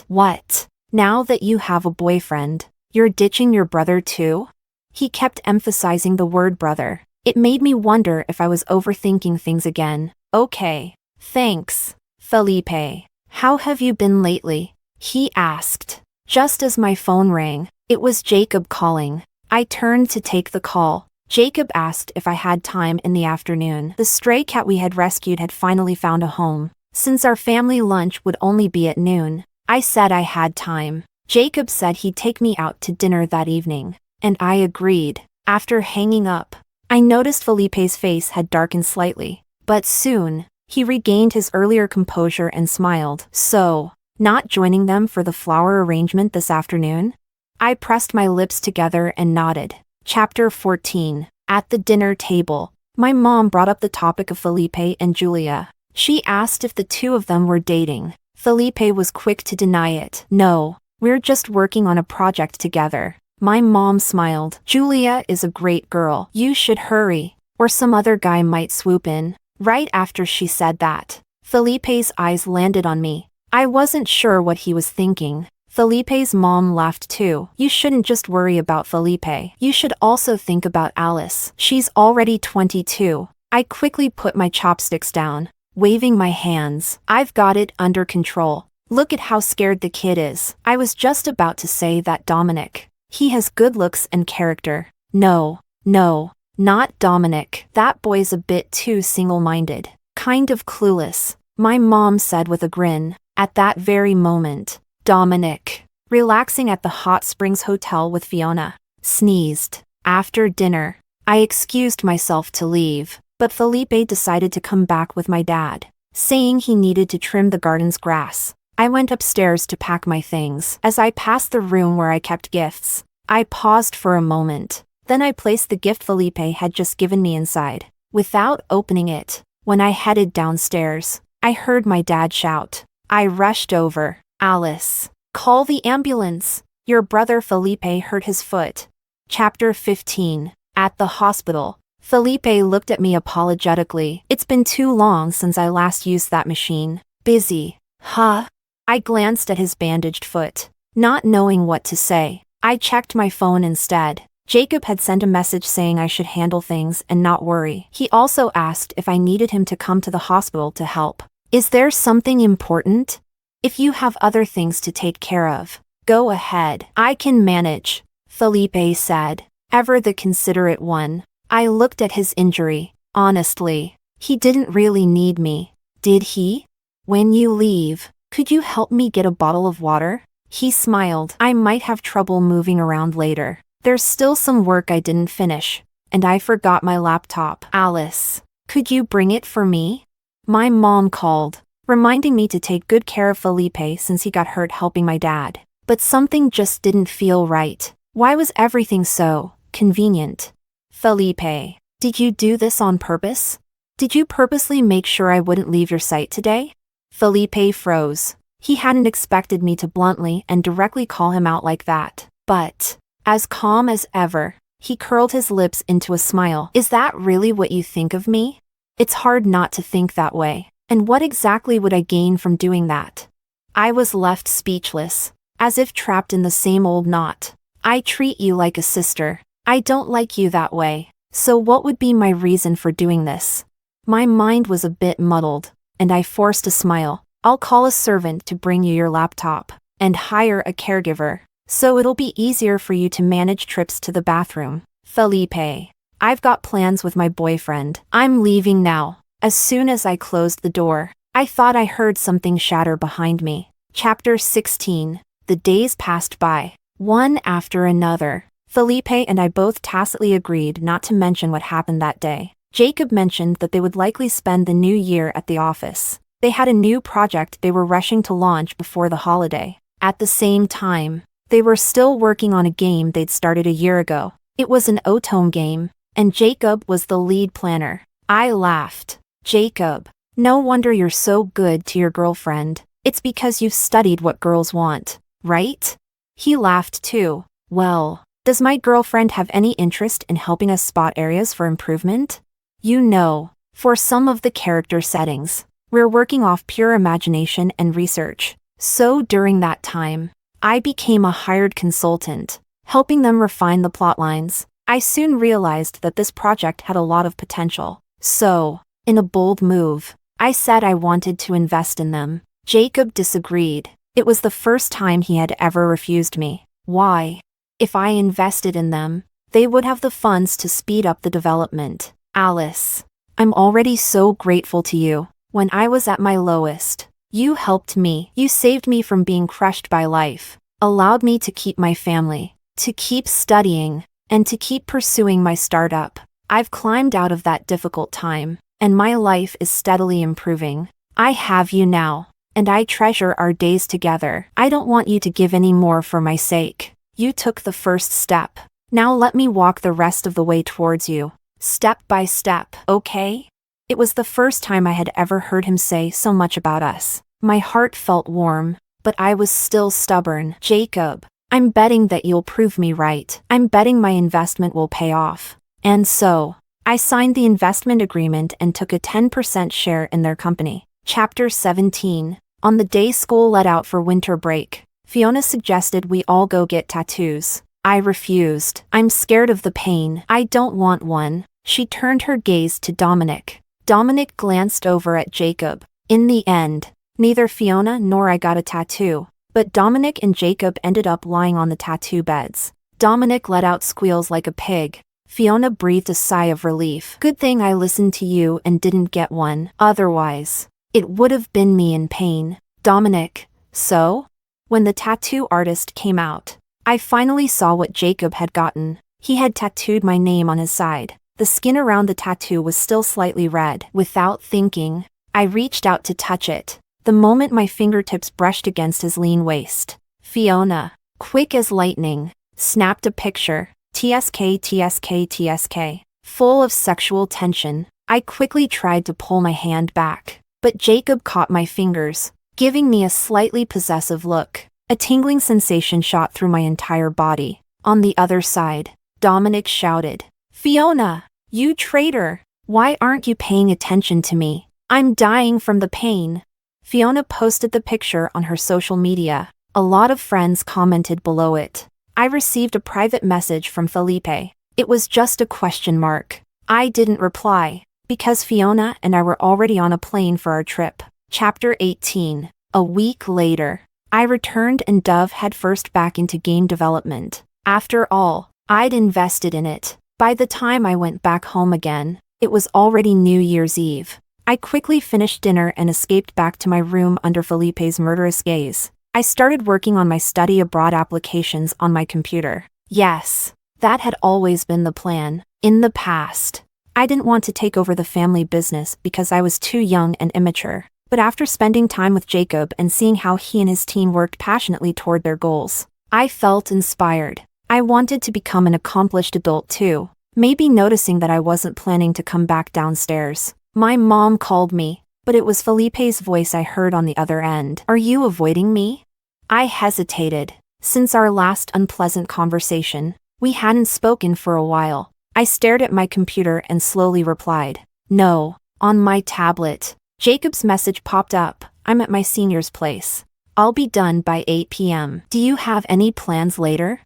what? Now that you have a boyfriend, you're ditching your brother too? He kept emphasizing the word brother. It made me wonder if I was overthinking things again. Okay, thanks, Felipe. How have you been lately? He asked. Just as my phone rang, it was Jacob calling. I turned to take the call. Jacob asked if I had time in the afternoon. The stray cat we had rescued had finally found a home, since our family lunch would only be at noon. I said I had time. Jacob said he'd take me out to dinner that evening, and I agreed. After hanging up, I noticed Felipe's face had darkened slightly, but soon, he regained his earlier composure and smiled. So, not joining them for the flower arrangement this afternoon? I pressed my lips together and nodded. Chapter 14. At the dinner table, my mom brought up the topic of Felipe and Julia. She asked if the two of them were dating. Felipe was quick to deny it. No, we're just working on a project together. My mom smiled. Julia is a great girl. You should hurry, or some other guy might swoop in. Right after she said that, Felipe's eyes landed on me. I wasn't sure what he was thinking. Felipe's mom laughed too. You shouldn't just worry about Felipe. You should also think about Alice. She's already 22. I quickly put my chopsticks down, waving my hands. I've got it under control. Look at how scared the kid is. I was just about to say that Dominic. He has good looks and character. No, not Dominic. That boy's a bit too single-minded. Kind of clueless, my mom said with a grin. At that very moment, Dominic, relaxing at the Hot Springs Hotel with Fiona, sneezed. After dinner, I excused myself to leave, but Felipe decided to come back with my dad, saying he needed to trim the garden's grass. I went upstairs to pack my things. As I passed the room where I kept gifts, I paused for a moment. Then I placed the gift Felipe had just given me inside, without opening it. When I headed downstairs, I heard my dad shout. I rushed over. Alice, call the ambulance. Your brother Felipe hurt his foot. Chapter 15. At the hospital, Felipe looked at me apologetically. It's been too long since I last used that machine. Busy, huh? I glanced at his bandaged foot, not knowing what to say. I checked my phone instead. Jacob had sent a message saying I should handle things and not worry. He also asked if I needed him to come to the hospital to help. Is there something important? If you have other things to take care of, go ahead. I can manage, Felipe said, ever the considerate one. I looked at his injury. Honestly, he didn't really need me, did he? When you leave, could you help me get a bottle of water? He smiled. I might have trouble moving around later. There's still some work I didn't finish, and I forgot my laptop. Alice, could you bring it for me? My mom called, reminding me to take good care of Felipe since he got hurt helping my dad. But something just didn't feel right. Why was everything so convenient? Felipe, did you do this on purpose? Did you purposely make sure I wouldn't leave your sight today? Felipe froze. He hadn't expected me to bluntly and directly call him out like that. But, as calm as ever, he curled his lips into a smile. Is that really what you think of me? It's hard not to think that way. And what exactly would I gain from doing that? I was left speechless, as if trapped in the same old knot. I treat you like a sister. I don't like you that way. So what would be my reason for doing this? My mind was a bit muddled, and I forced a smile. I'll call a servant to bring you your laptop, and hire a caregiver, so it'll be easier for you to manage trips to the bathroom. Felipe, I've got plans with my boyfriend. I'm leaving now. As soon as I closed the door, I thought I heard something shatter behind me. Chapter 16. The days passed by, one after another. Felipe and I both tacitly agreed not to mention what happened that day. Jacob mentioned that they would likely spend the new year at the office. They had a new project they were rushing to launch before the holiday. At the same time, they were still working on a game they'd started a year ago. It was an automne game, and Jacob was the lead planner. I laughed. Jacob, no wonder you're so good to your girlfriend. It's because you've studied what girls want, right? He laughed too. Well, does my girlfriend have any interest in helping us spot areas for improvement? You know, for some of the character settings, we're working off pure imagination and research. So during that time, I became a hired consultant, helping them refine the plot lines. I soon realized that this project had a lot of potential. So, in a bold move, I said I wanted to invest in them. Jacob disagreed. It was the first time he had ever refused me. Why? If I invested in them, they would have the funds to speed up the development. Alice, I'm already so grateful to you. When I was at my lowest, you helped me. You saved me from being crushed by life, allowed me to keep my family, to keep studying, and to keep pursuing my startup. I've climbed out of that difficult time, and my life is steadily improving. I have you now, and I treasure our days together. I don't want you to give any more for my sake. You took the first step. Now let me walk the rest of the way towards you, step by step, okay? It was the first time I had ever heard him say so much about us. My heart felt warm, but I was still stubborn. Jacob, I'm betting that you'll prove me right. I'm betting my investment will pay off. And so, I signed the investment agreement and took a 10% share in their company. Chapter 17. On the day school let out for winter break, Fiona suggested we all go get tattoos. I refused. I'm scared of the pain. I don't want one. She turned her gaze to Dominic. Dominic glanced over at Jacob. In the end, neither Fiona nor I got a tattoo, but Dominic and Jacob ended up lying on the tattoo beds. Dominic let out squeals like a pig. Fiona breathed a sigh of relief. Good thing I listened to you and didn't get one. Otherwise, it would have been me in pain. Dominic, so? When the tattoo artist came out, I finally saw what Jacob had gotten. He had tattooed my name on his side. The skin around the tattoo was still slightly red. Without thinking, I reached out to touch it. The moment my fingertips brushed against his lean waist, Fiona, quick as lightning, snapped a picture. TSK, TSK, TSK. Full of sexual tension, I quickly tried to pull my hand back, but Jacob caught my fingers, giving me a slightly possessive look. A tingling sensation shot through my entire body. On the other side, Dominic shouted, Fiona, you traitor! Why aren't you paying attention to me? I'm dying from the pain. Fiona posted the picture on her social media. A lot of friends commented below it. I received a private message from Felipe. It was just a question mark. I didn't reply, because Fiona and I were already on a plane for our trip. Chapter 18. A week later, I returned and dove headfirst back into game development. After all, I'd invested in it. By the time I went back home again, it was already New Year's Eve. I quickly finished dinner and escaped back to my room under Felipe's murderous gaze. I started working on my study abroad applications on my computer. Yes, that had always been the plan. In the past, I didn't want to take over the family business because I was too young and immature. But after spending time with Jacob and seeing how he and his team worked passionately toward their goals, I felt inspired. I wanted to become an accomplished adult too. Maybe noticing that I wasn't planning to come back downstairs, My mom called me, but it was Felipe's voice I heard on the other end. Are you avoiding me? I hesitated. Since our last unpleasant conversation, we hadn't spoken for a while. I stared at my computer and slowly replied, no, on my tablet. Jacob's message popped up. I'm at my senior's place. I'll be done by 8 p.m. Do you have any plans later?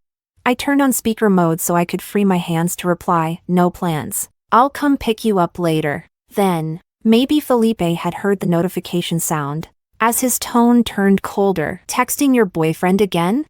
I turned on speaker mode so I could free my hands to reply, no plans. I'll come pick you up later. Then, maybe Felipe had heard the notification sound, as his tone turned colder. Texting your boyfriend again?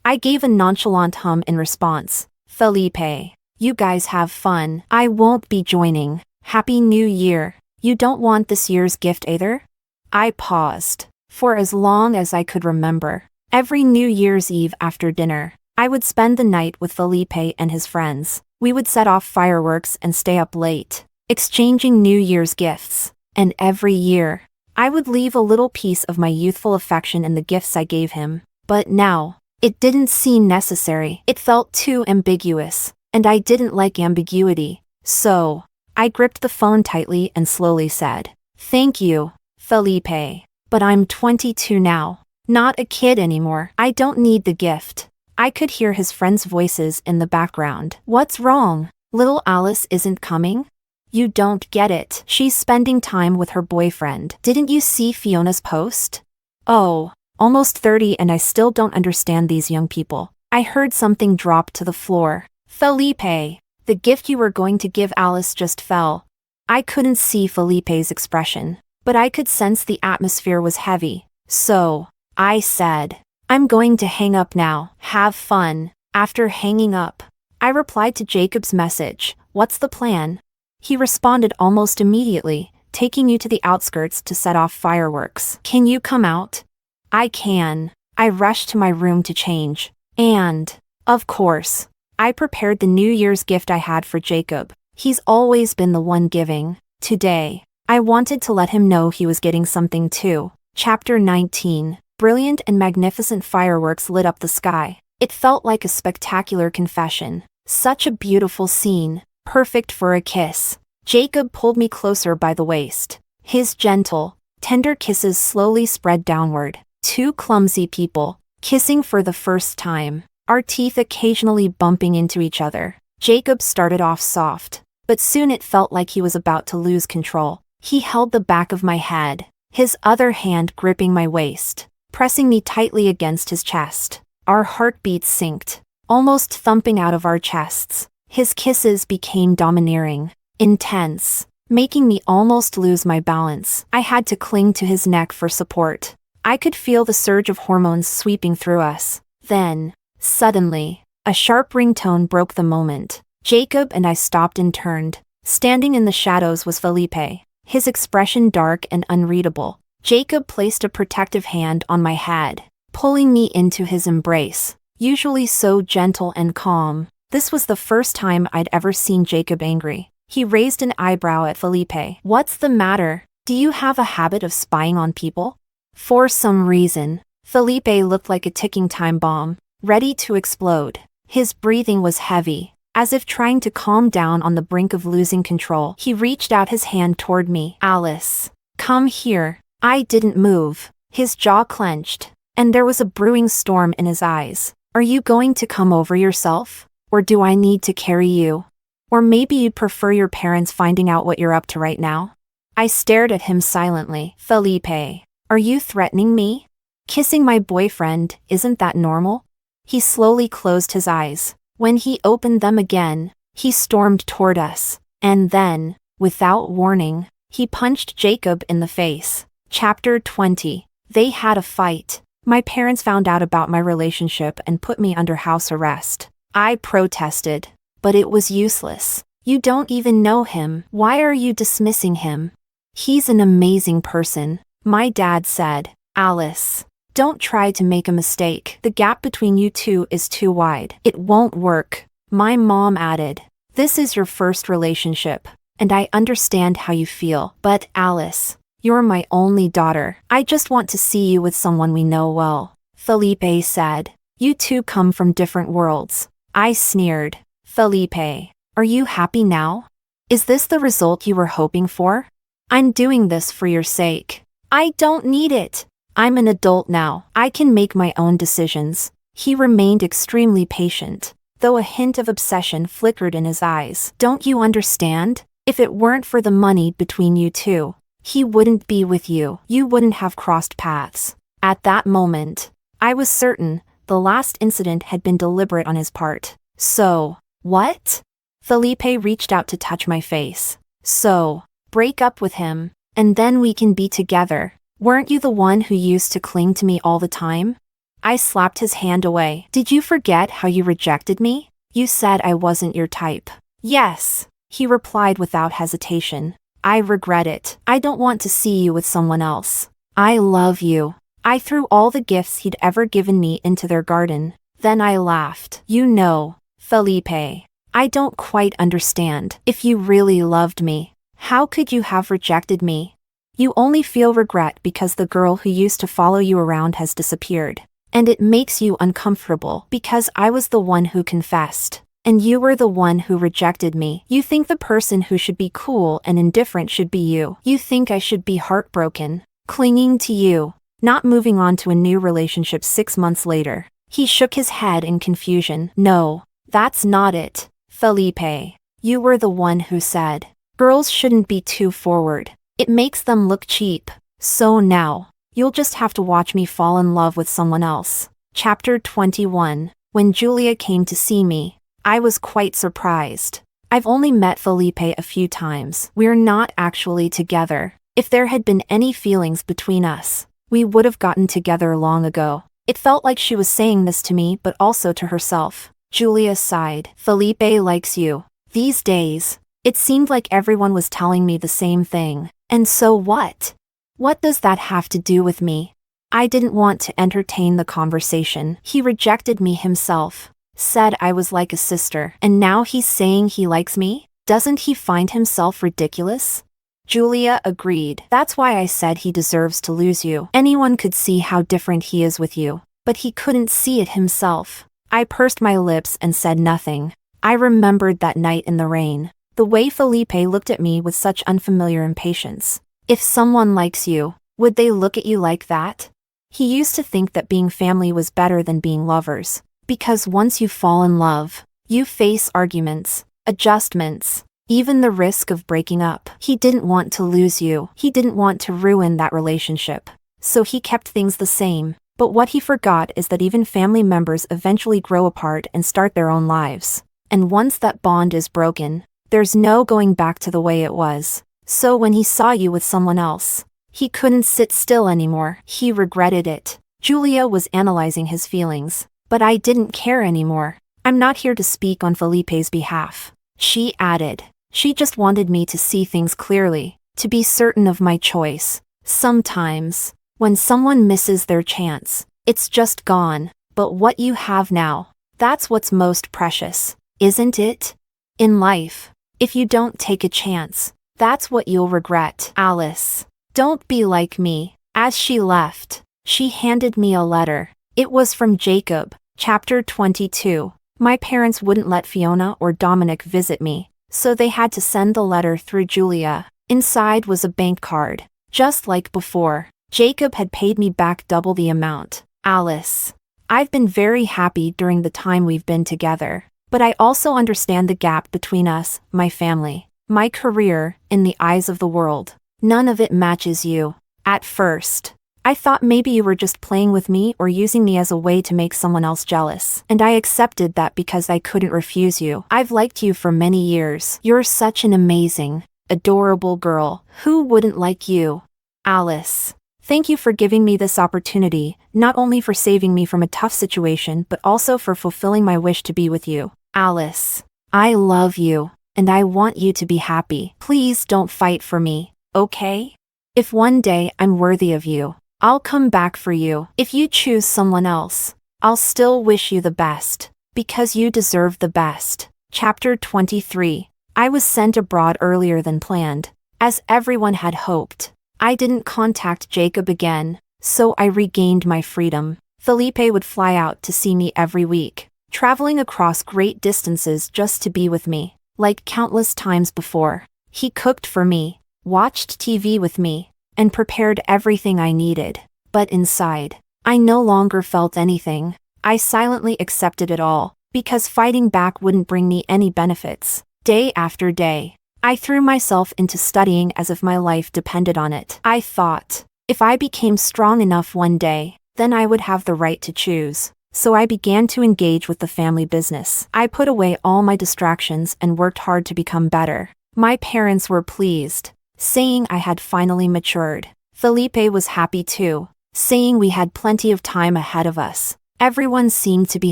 I gave a nonchalant hum in response. Felipe, you guys have fun. I won't be joining. Happy New Year. You don't want this year's gift either? I paused. For as long as I could remember, every New Year's Eve after dinner, I would spend the night with Felipe and his friends. We would set off fireworks and stay up late, exchanging New Year's gifts. And every year, I would leave a little piece of my youthful affection in the gifts I gave him. But now, it didn't seem necessary. It felt too ambiguous, and I didn't like ambiguity. So, I gripped the phone tightly and slowly said, thank you, Felipe. But I'm 22 now, not a kid anymore. I don't need the gift. I could hear his friends' voices in the background. What's wrong? Little Alice isn't coming? You don't get it. She's spending time with her boyfriend. Didn't you see Fiona's post? Oh, almost 30 and I still don't understand these young people. I heard something drop to the floor. Felipe, the gift you were going to give Alice just fell. I couldn't see Felipe's expression, but I could sense the atmosphere was heavy. So, I said, I'm going to hang up now. Have fun. After hanging up, I replied to Jacob's message, what's the plan? He responded almost immediately, taking you to the outskirts to set off fireworks. Can you come out? I can. I rushed to my room to change. And, of course, I prepared the New Year's gift I had for Jacob. He's always been the one giving. Today, I wanted to let him know he was getting something too. Chapter 19. Brilliant and magnificent fireworks lit up the sky. It felt like a spectacular confession. Such a beautiful scene, perfect for a kiss. Jacob pulled me closer by the waist. His gentle, tender kisses slowly spread downward. Two clumsy people, kissing for the first time, our teeth occasionally bumping into each other. Jacob started off soft, but soon it felt like he was about to lose control. He held the back of my head, his other hand gripping my waist, pressing me tightly against his chest. Our heartbeats synced, almost thumping out of our chests. His kisses became domineering, intense, making me almost lose my balance. I had to cling to his neck for support. I could feel the surge of hormones sweeping through us. Then, suddenly, a sharp ringtone broke the moment. Jacob and I stopped and turned. Standing in the shadows was Felipe, his expression dark and unreadable. Jacob placed a protective hand on my head, pulling me into his embrace, usually so gentle and calm. This was the first time I'd ever seen Jacob angry. He raised an eyebrow at Felipe. What's the matter? Do you have a habit of spying on people? For some reason, Felipe looked like a ticking time bomb, ready to explode. His breathing was heavy, as if trying to calm down on the brink of losing control. He reached out his hand toward me. Alice, come here. I didn't move. His jaw clenched, and there was a brewing storm in his eyes. Are you going to come over yourself? Or do I need to carry you? Or maybe you'd prefer your parents finding out what you're up to right now? I stared at him silently. Felipe, are you threatening me? Kissing my boyfriend, isn't that normal? He slowly closed his eyes. When he opened them again, he stormed toward us. And then, without warning, he punched Jacob in the face. Chapter 20. They had a fight. My parents found out about my relationship and put me under house arrest. I protested, but it was useless. You don't even know him. Why are you dismissing him? He's an amazing person, my dad said. Alice, don't try to make a mistake. The gap between you two is too wide. It won't work. My mom added. This is your first relationship, and I understand how you feel. But Alice, you're my only daughter. I just want to see you with someone we know well. Felipe said. You two come from different worlds. I sneered. Felipe, are you happy now? Is this the result you were hoping for? I'm doing this for your sake. I don't need it. I'm an adult now. I can make my own decisions. He remained extremely patient, though a hint of obsession flickered in his eyes. Don't you understand? If it weren't for the money between you two, he wouldn't be with you. You wouldn't have crossed paths. At that moment, I was certain the last incident had been deliberate on his part. So, what? Felipe reached out to touch my face. So, break up with him, and then we can be together. Weren't you the one who used to cling to me all the time? I slapped his hand away. Did you forget how you rejected me? You said I wasn't your type. Yes, he replied without hesitation. I regret it. I don't want to see you with someone else. I love you. I threw all the gifts he'd ever given me into their garden. Then I laughed. You know, Felipe, I don't quite understand. If you really loved me, how could you have rejected me? You only feel regret because the girl who used to follow you around has disappeared. And it makes you uncomfortable because I was the one who confessed. And you were the one who rejected me. You think the person who should be cool and indifferent should be you. You think I should be heartbroken, clinging to you, not moving on to a new relationship 6 months later. He shook his head in confusion. No, that's not it, Felipe. You were the one who said, girls shouldn't be too forward. It makes them look cheap. So now, you'll just have to watch me fall in love with someone else. Chapter 21. When Julia came to see me, I was quite surprised. I've only met Felipe a few times. We're not actually together. If there had been any feelings between us, we would have gotten together long ago. It felt like she was saying this to me but also to herself. Julia sighed. Felipe likes you. These days, it seemed like everyone was telling me the same thing. And so what? What does that have to do with me? I didn't want to entertain the conversation. He rejected me himself, said I was like a sister, and now he's saying he likes me? Doesn't he find himself ridiculous? Julia agreed. That's why I said he deserves to lose you. Anyone could see how different he is with you, but he couldn't see it himself. I pursed my lips and said nothing. I remembered that night in the rain, the way Felipe looked at me with such unfamiliar impatience. If someone likes you, would they look at you like that? He used to think that being family was better than being lovers, because once you fall in love, you face arguments, adjustments, even the risk of breaking up. He didn't want to lose you. He didn't want to ruin that relationship. So he kept things the same. But what he forgot is that even family members eventually grow apart and start their own lives. And once that bond is broken, there's no going back to the way it was. So when he saw you with someone else, he couldn't sit still anymore. He regretted it. Julia was analyzing his feelings, but I didn't care anymore. I'm not here to speak on Felipe's behalf, she added. She just wanted me to see things clearly, to be certain of my choice. Sometimes, when someone misses their chance, it's just gone. But what you have now, that's what's most precious, isn't it? In life, if you don't take a chance, that's what you'll regret. Alice, don't be like me. As she left, she handed me a letter. It was from Jacob. Chapter 22. My parents wouldn't let Fiona or Dominic visit me, so they had to send the letter through Julia. Inside was a bank card. Just like before, Jacob had paid me back double the amount. Alice, I've been very happy during the time we've been together, but I also understand the gap between us, my family, my career, in the eyes of the world. None of it matches you. At first, I thought maybe you were just playing with me or using me as a way to make someone else jealous. And I accepted that because I couldn't refuse you. I've liked you for many years. You're such an amazing, adorable girl. Who wouldn't like you? Alice, thank you for giving me this opportunity, not only for saving me from a tough situation but also for fulfilling my wish to be with you. Alice, I love you, and I want you to be happy. Please don't fight for me, okay? If one day I'm worthy of you, I'll come back for you. If you choose someone else, I'll still wish you the best, because you deserve the best. Chapter 23. I was sent abroad earlier than planned, as everyone had hoped. I didn't contact Jacob again, so I regained my freedom. Felipe would fly out to see me every week, traveling across great distances just to be with me. Like countless times before, he cooked for me, watched TV with me, and prepared everything I needed. But inside, I no longer felt anything. I silently accepted it all, because fighting back wouldn't bring me any benefits. Day after day, I threw myself into studying as if my life depended on it. I thought, if I became strong enough one day, then I would have the right to choose. So I began to engage with the family business. I put away all my distractions and worked hard to become better. My parents were pleased, saying I had finally matured. Felipe was happy too, saying we had plenty of time ahead of us. Everyone seemed to be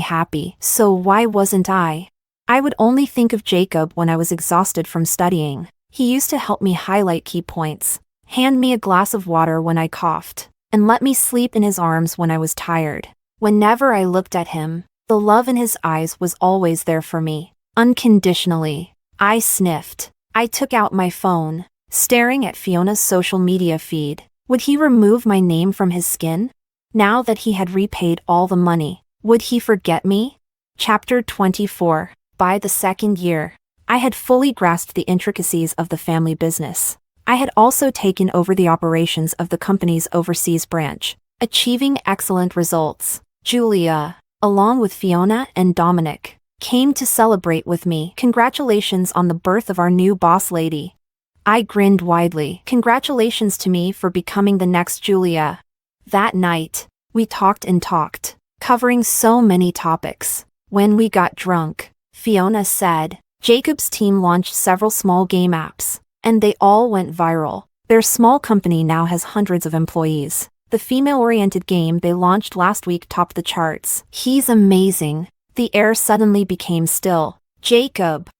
happy, so why wasn't I? I would only think of Jacob when I was exhausted from studying. He used to help me highlight key points, hand me a glass of water when I coughed, and let me sleep in his arms when I was tired. Whenever I looked at him, the love in his eyes was always there for me, unconditionally. I sniffed. I took out my phone, staring at Fiona's social media feed. Would he remove my name from his skin? Now that he had repaid all the money, would he forget me? Chapter 24. By the second year, I had fully grasped the intricacies of the family business. I had also taken over the operations of the company's overseas branch, achieving excellent results. Julia, along with Fiona and Dominic, came to celebrate with me. Congratulations on the birth of our new boss lady. I grinned widely. Congratulations to me for becoming the next Julia. That night, we talked and talked, covering so many topics. When we got drunk, Fiona said, Jacob's team launched several small game apps, and they all went viral. Their small company now has hundreds of employees. The female-oriented game they launched last week topped the charts. He's amazing. The air suddenly became still. Jacob.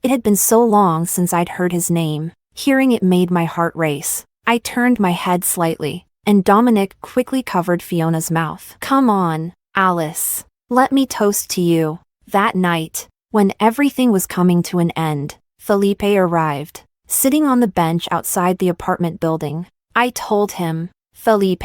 It had been so long since I'd heard his name. Hearing it made my heart race. I turned my head slightly, and Dominic quickly covered Fiona's mouth. Come on, Alice. Let me toast to you. That night, when everything was coming to an end, Felipe arrived, sitting on the bench outside the apartment building. I told him, Felipe,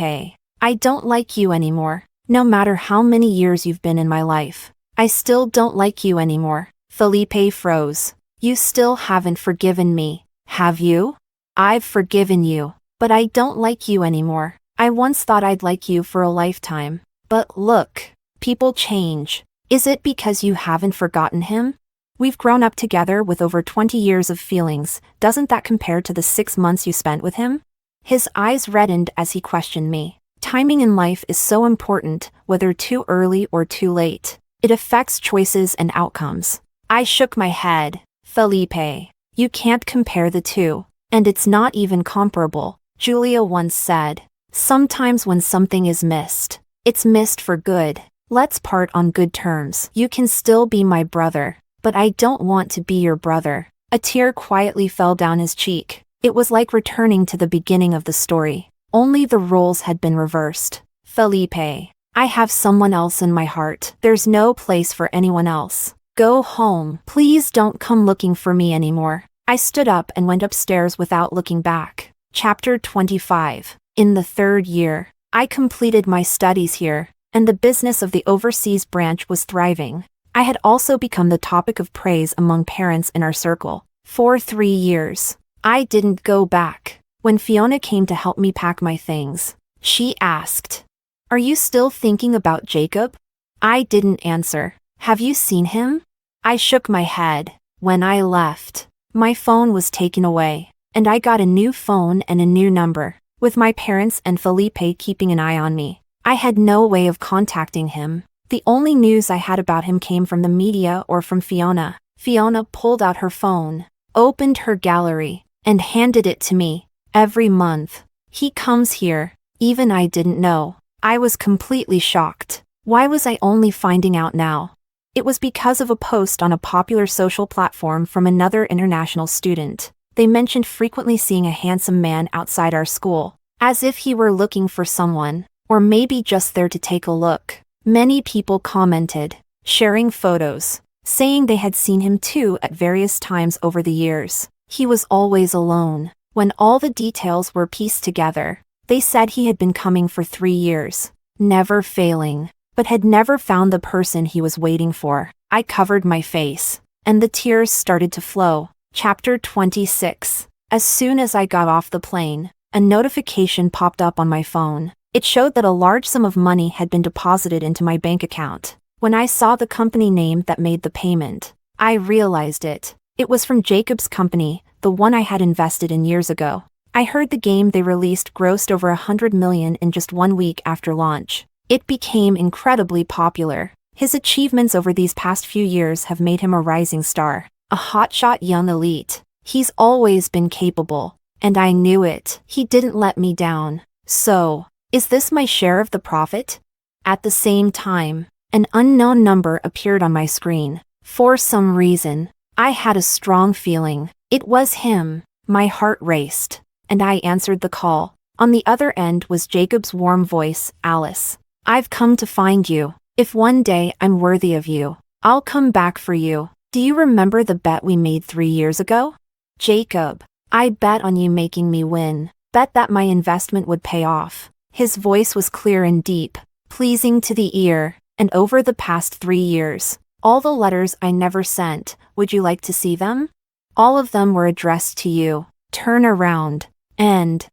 I don't like you anymore. No matter how many years you've been in my life, I still don't like you anymore. Felipe froze. You still haven't forgiven me, have you? I've forgiven you, but I don't like you anymore. I once thought I'd like you for a lifetime. But look, people change. Is it because you haven't forgotten him? We've grown up together with over 20 years of feelings. Doesn't that compare to the 6 months you spent with him? His eyes reddened as he questioned me. Timing in life is so important, whether too early or too late. It affects choices and outcomes. I shook my head. Felipe, you can't compare the two, and it's not even comparable. Julia once said, sometimes when something is missed, it's missed for good. Let's part on good terms. You can still be my brother, but I don't want to be your brother. A tear quietly fell down his cheek. It was like returning to the beginning of the story. Only the roles had been reversed. Felipe, I have someone else in my heart. There's no place for anyone else. Go home. Please don't come looking for me anymore. I stood up and went upstairs without looking back. Chapter 25. In the 3rd year, I completed my studies here, and the business of the overseas branch was thriving. I had also become the topic of praise among parents in our circle. For 3 years, I didn't go back. When Fiona came to help me pack my things, she asked, Are you still thinking about Jacob? I didn't answer. Have you seen him? I shook my head. When I left, my phone was taken away, and I got a new phone and a new number, with my parents and Felipe keeping an eye on me. I had no way of contacting him. The only news I had about him came from the media or from Fiona. Fiona pulled out her phone, opened her gallery, and handed it to me. Every month, he comes here. Even I didn't know. I was completely shocked. Why was I only finding out now? It was because of a post on a popular social platform from another international student. They mentioned frequently seeing a handsome man outside our school, as if he were looking for someone, or maybe just there to take a look. Many people commented, sharing photos, saying they had seen him too at various times over the years. He was always alone. When all the details were pieced together, they said he had been coming for 3 years, never failing, but had never found the person he was waiting for. I covered my face, and the tears started to flow. Chapter 26. As soon as I got off the plane, a notification popped up on my phone. It showed that a large sum of money had been deposited into my bank account. When I saw the company name that made the payment, I realized it. It was from Jacob's company, the one I had invested in years ago. I heard the game they released grossed over $100 million in just 1 week after launch. It became incredibly popular. His achievements over these past few years have made him a rising star, a hotshot young elite. He's always been capable, and I knew it. He didn't let me down. So, is this my share of the profit? At the same time, an unknown number appeared on my screen. For some reason, I had a strong feeling. It was him. My heart raced, and I answered the call. On the other end was Jacob's warm voice, "Alice, I've come to find you. If one day I'm worthy of you, I'll come back for you. Do you remember the bet we made 3 years ago? Jacob, I bet on you making me win. Bet that my investment would pay off." His voice was clear and deep, pleasing to the ear. "And over the past 3 years, all the letters I never sent, would you like to see them? All of them were addressed to you. Turn around, and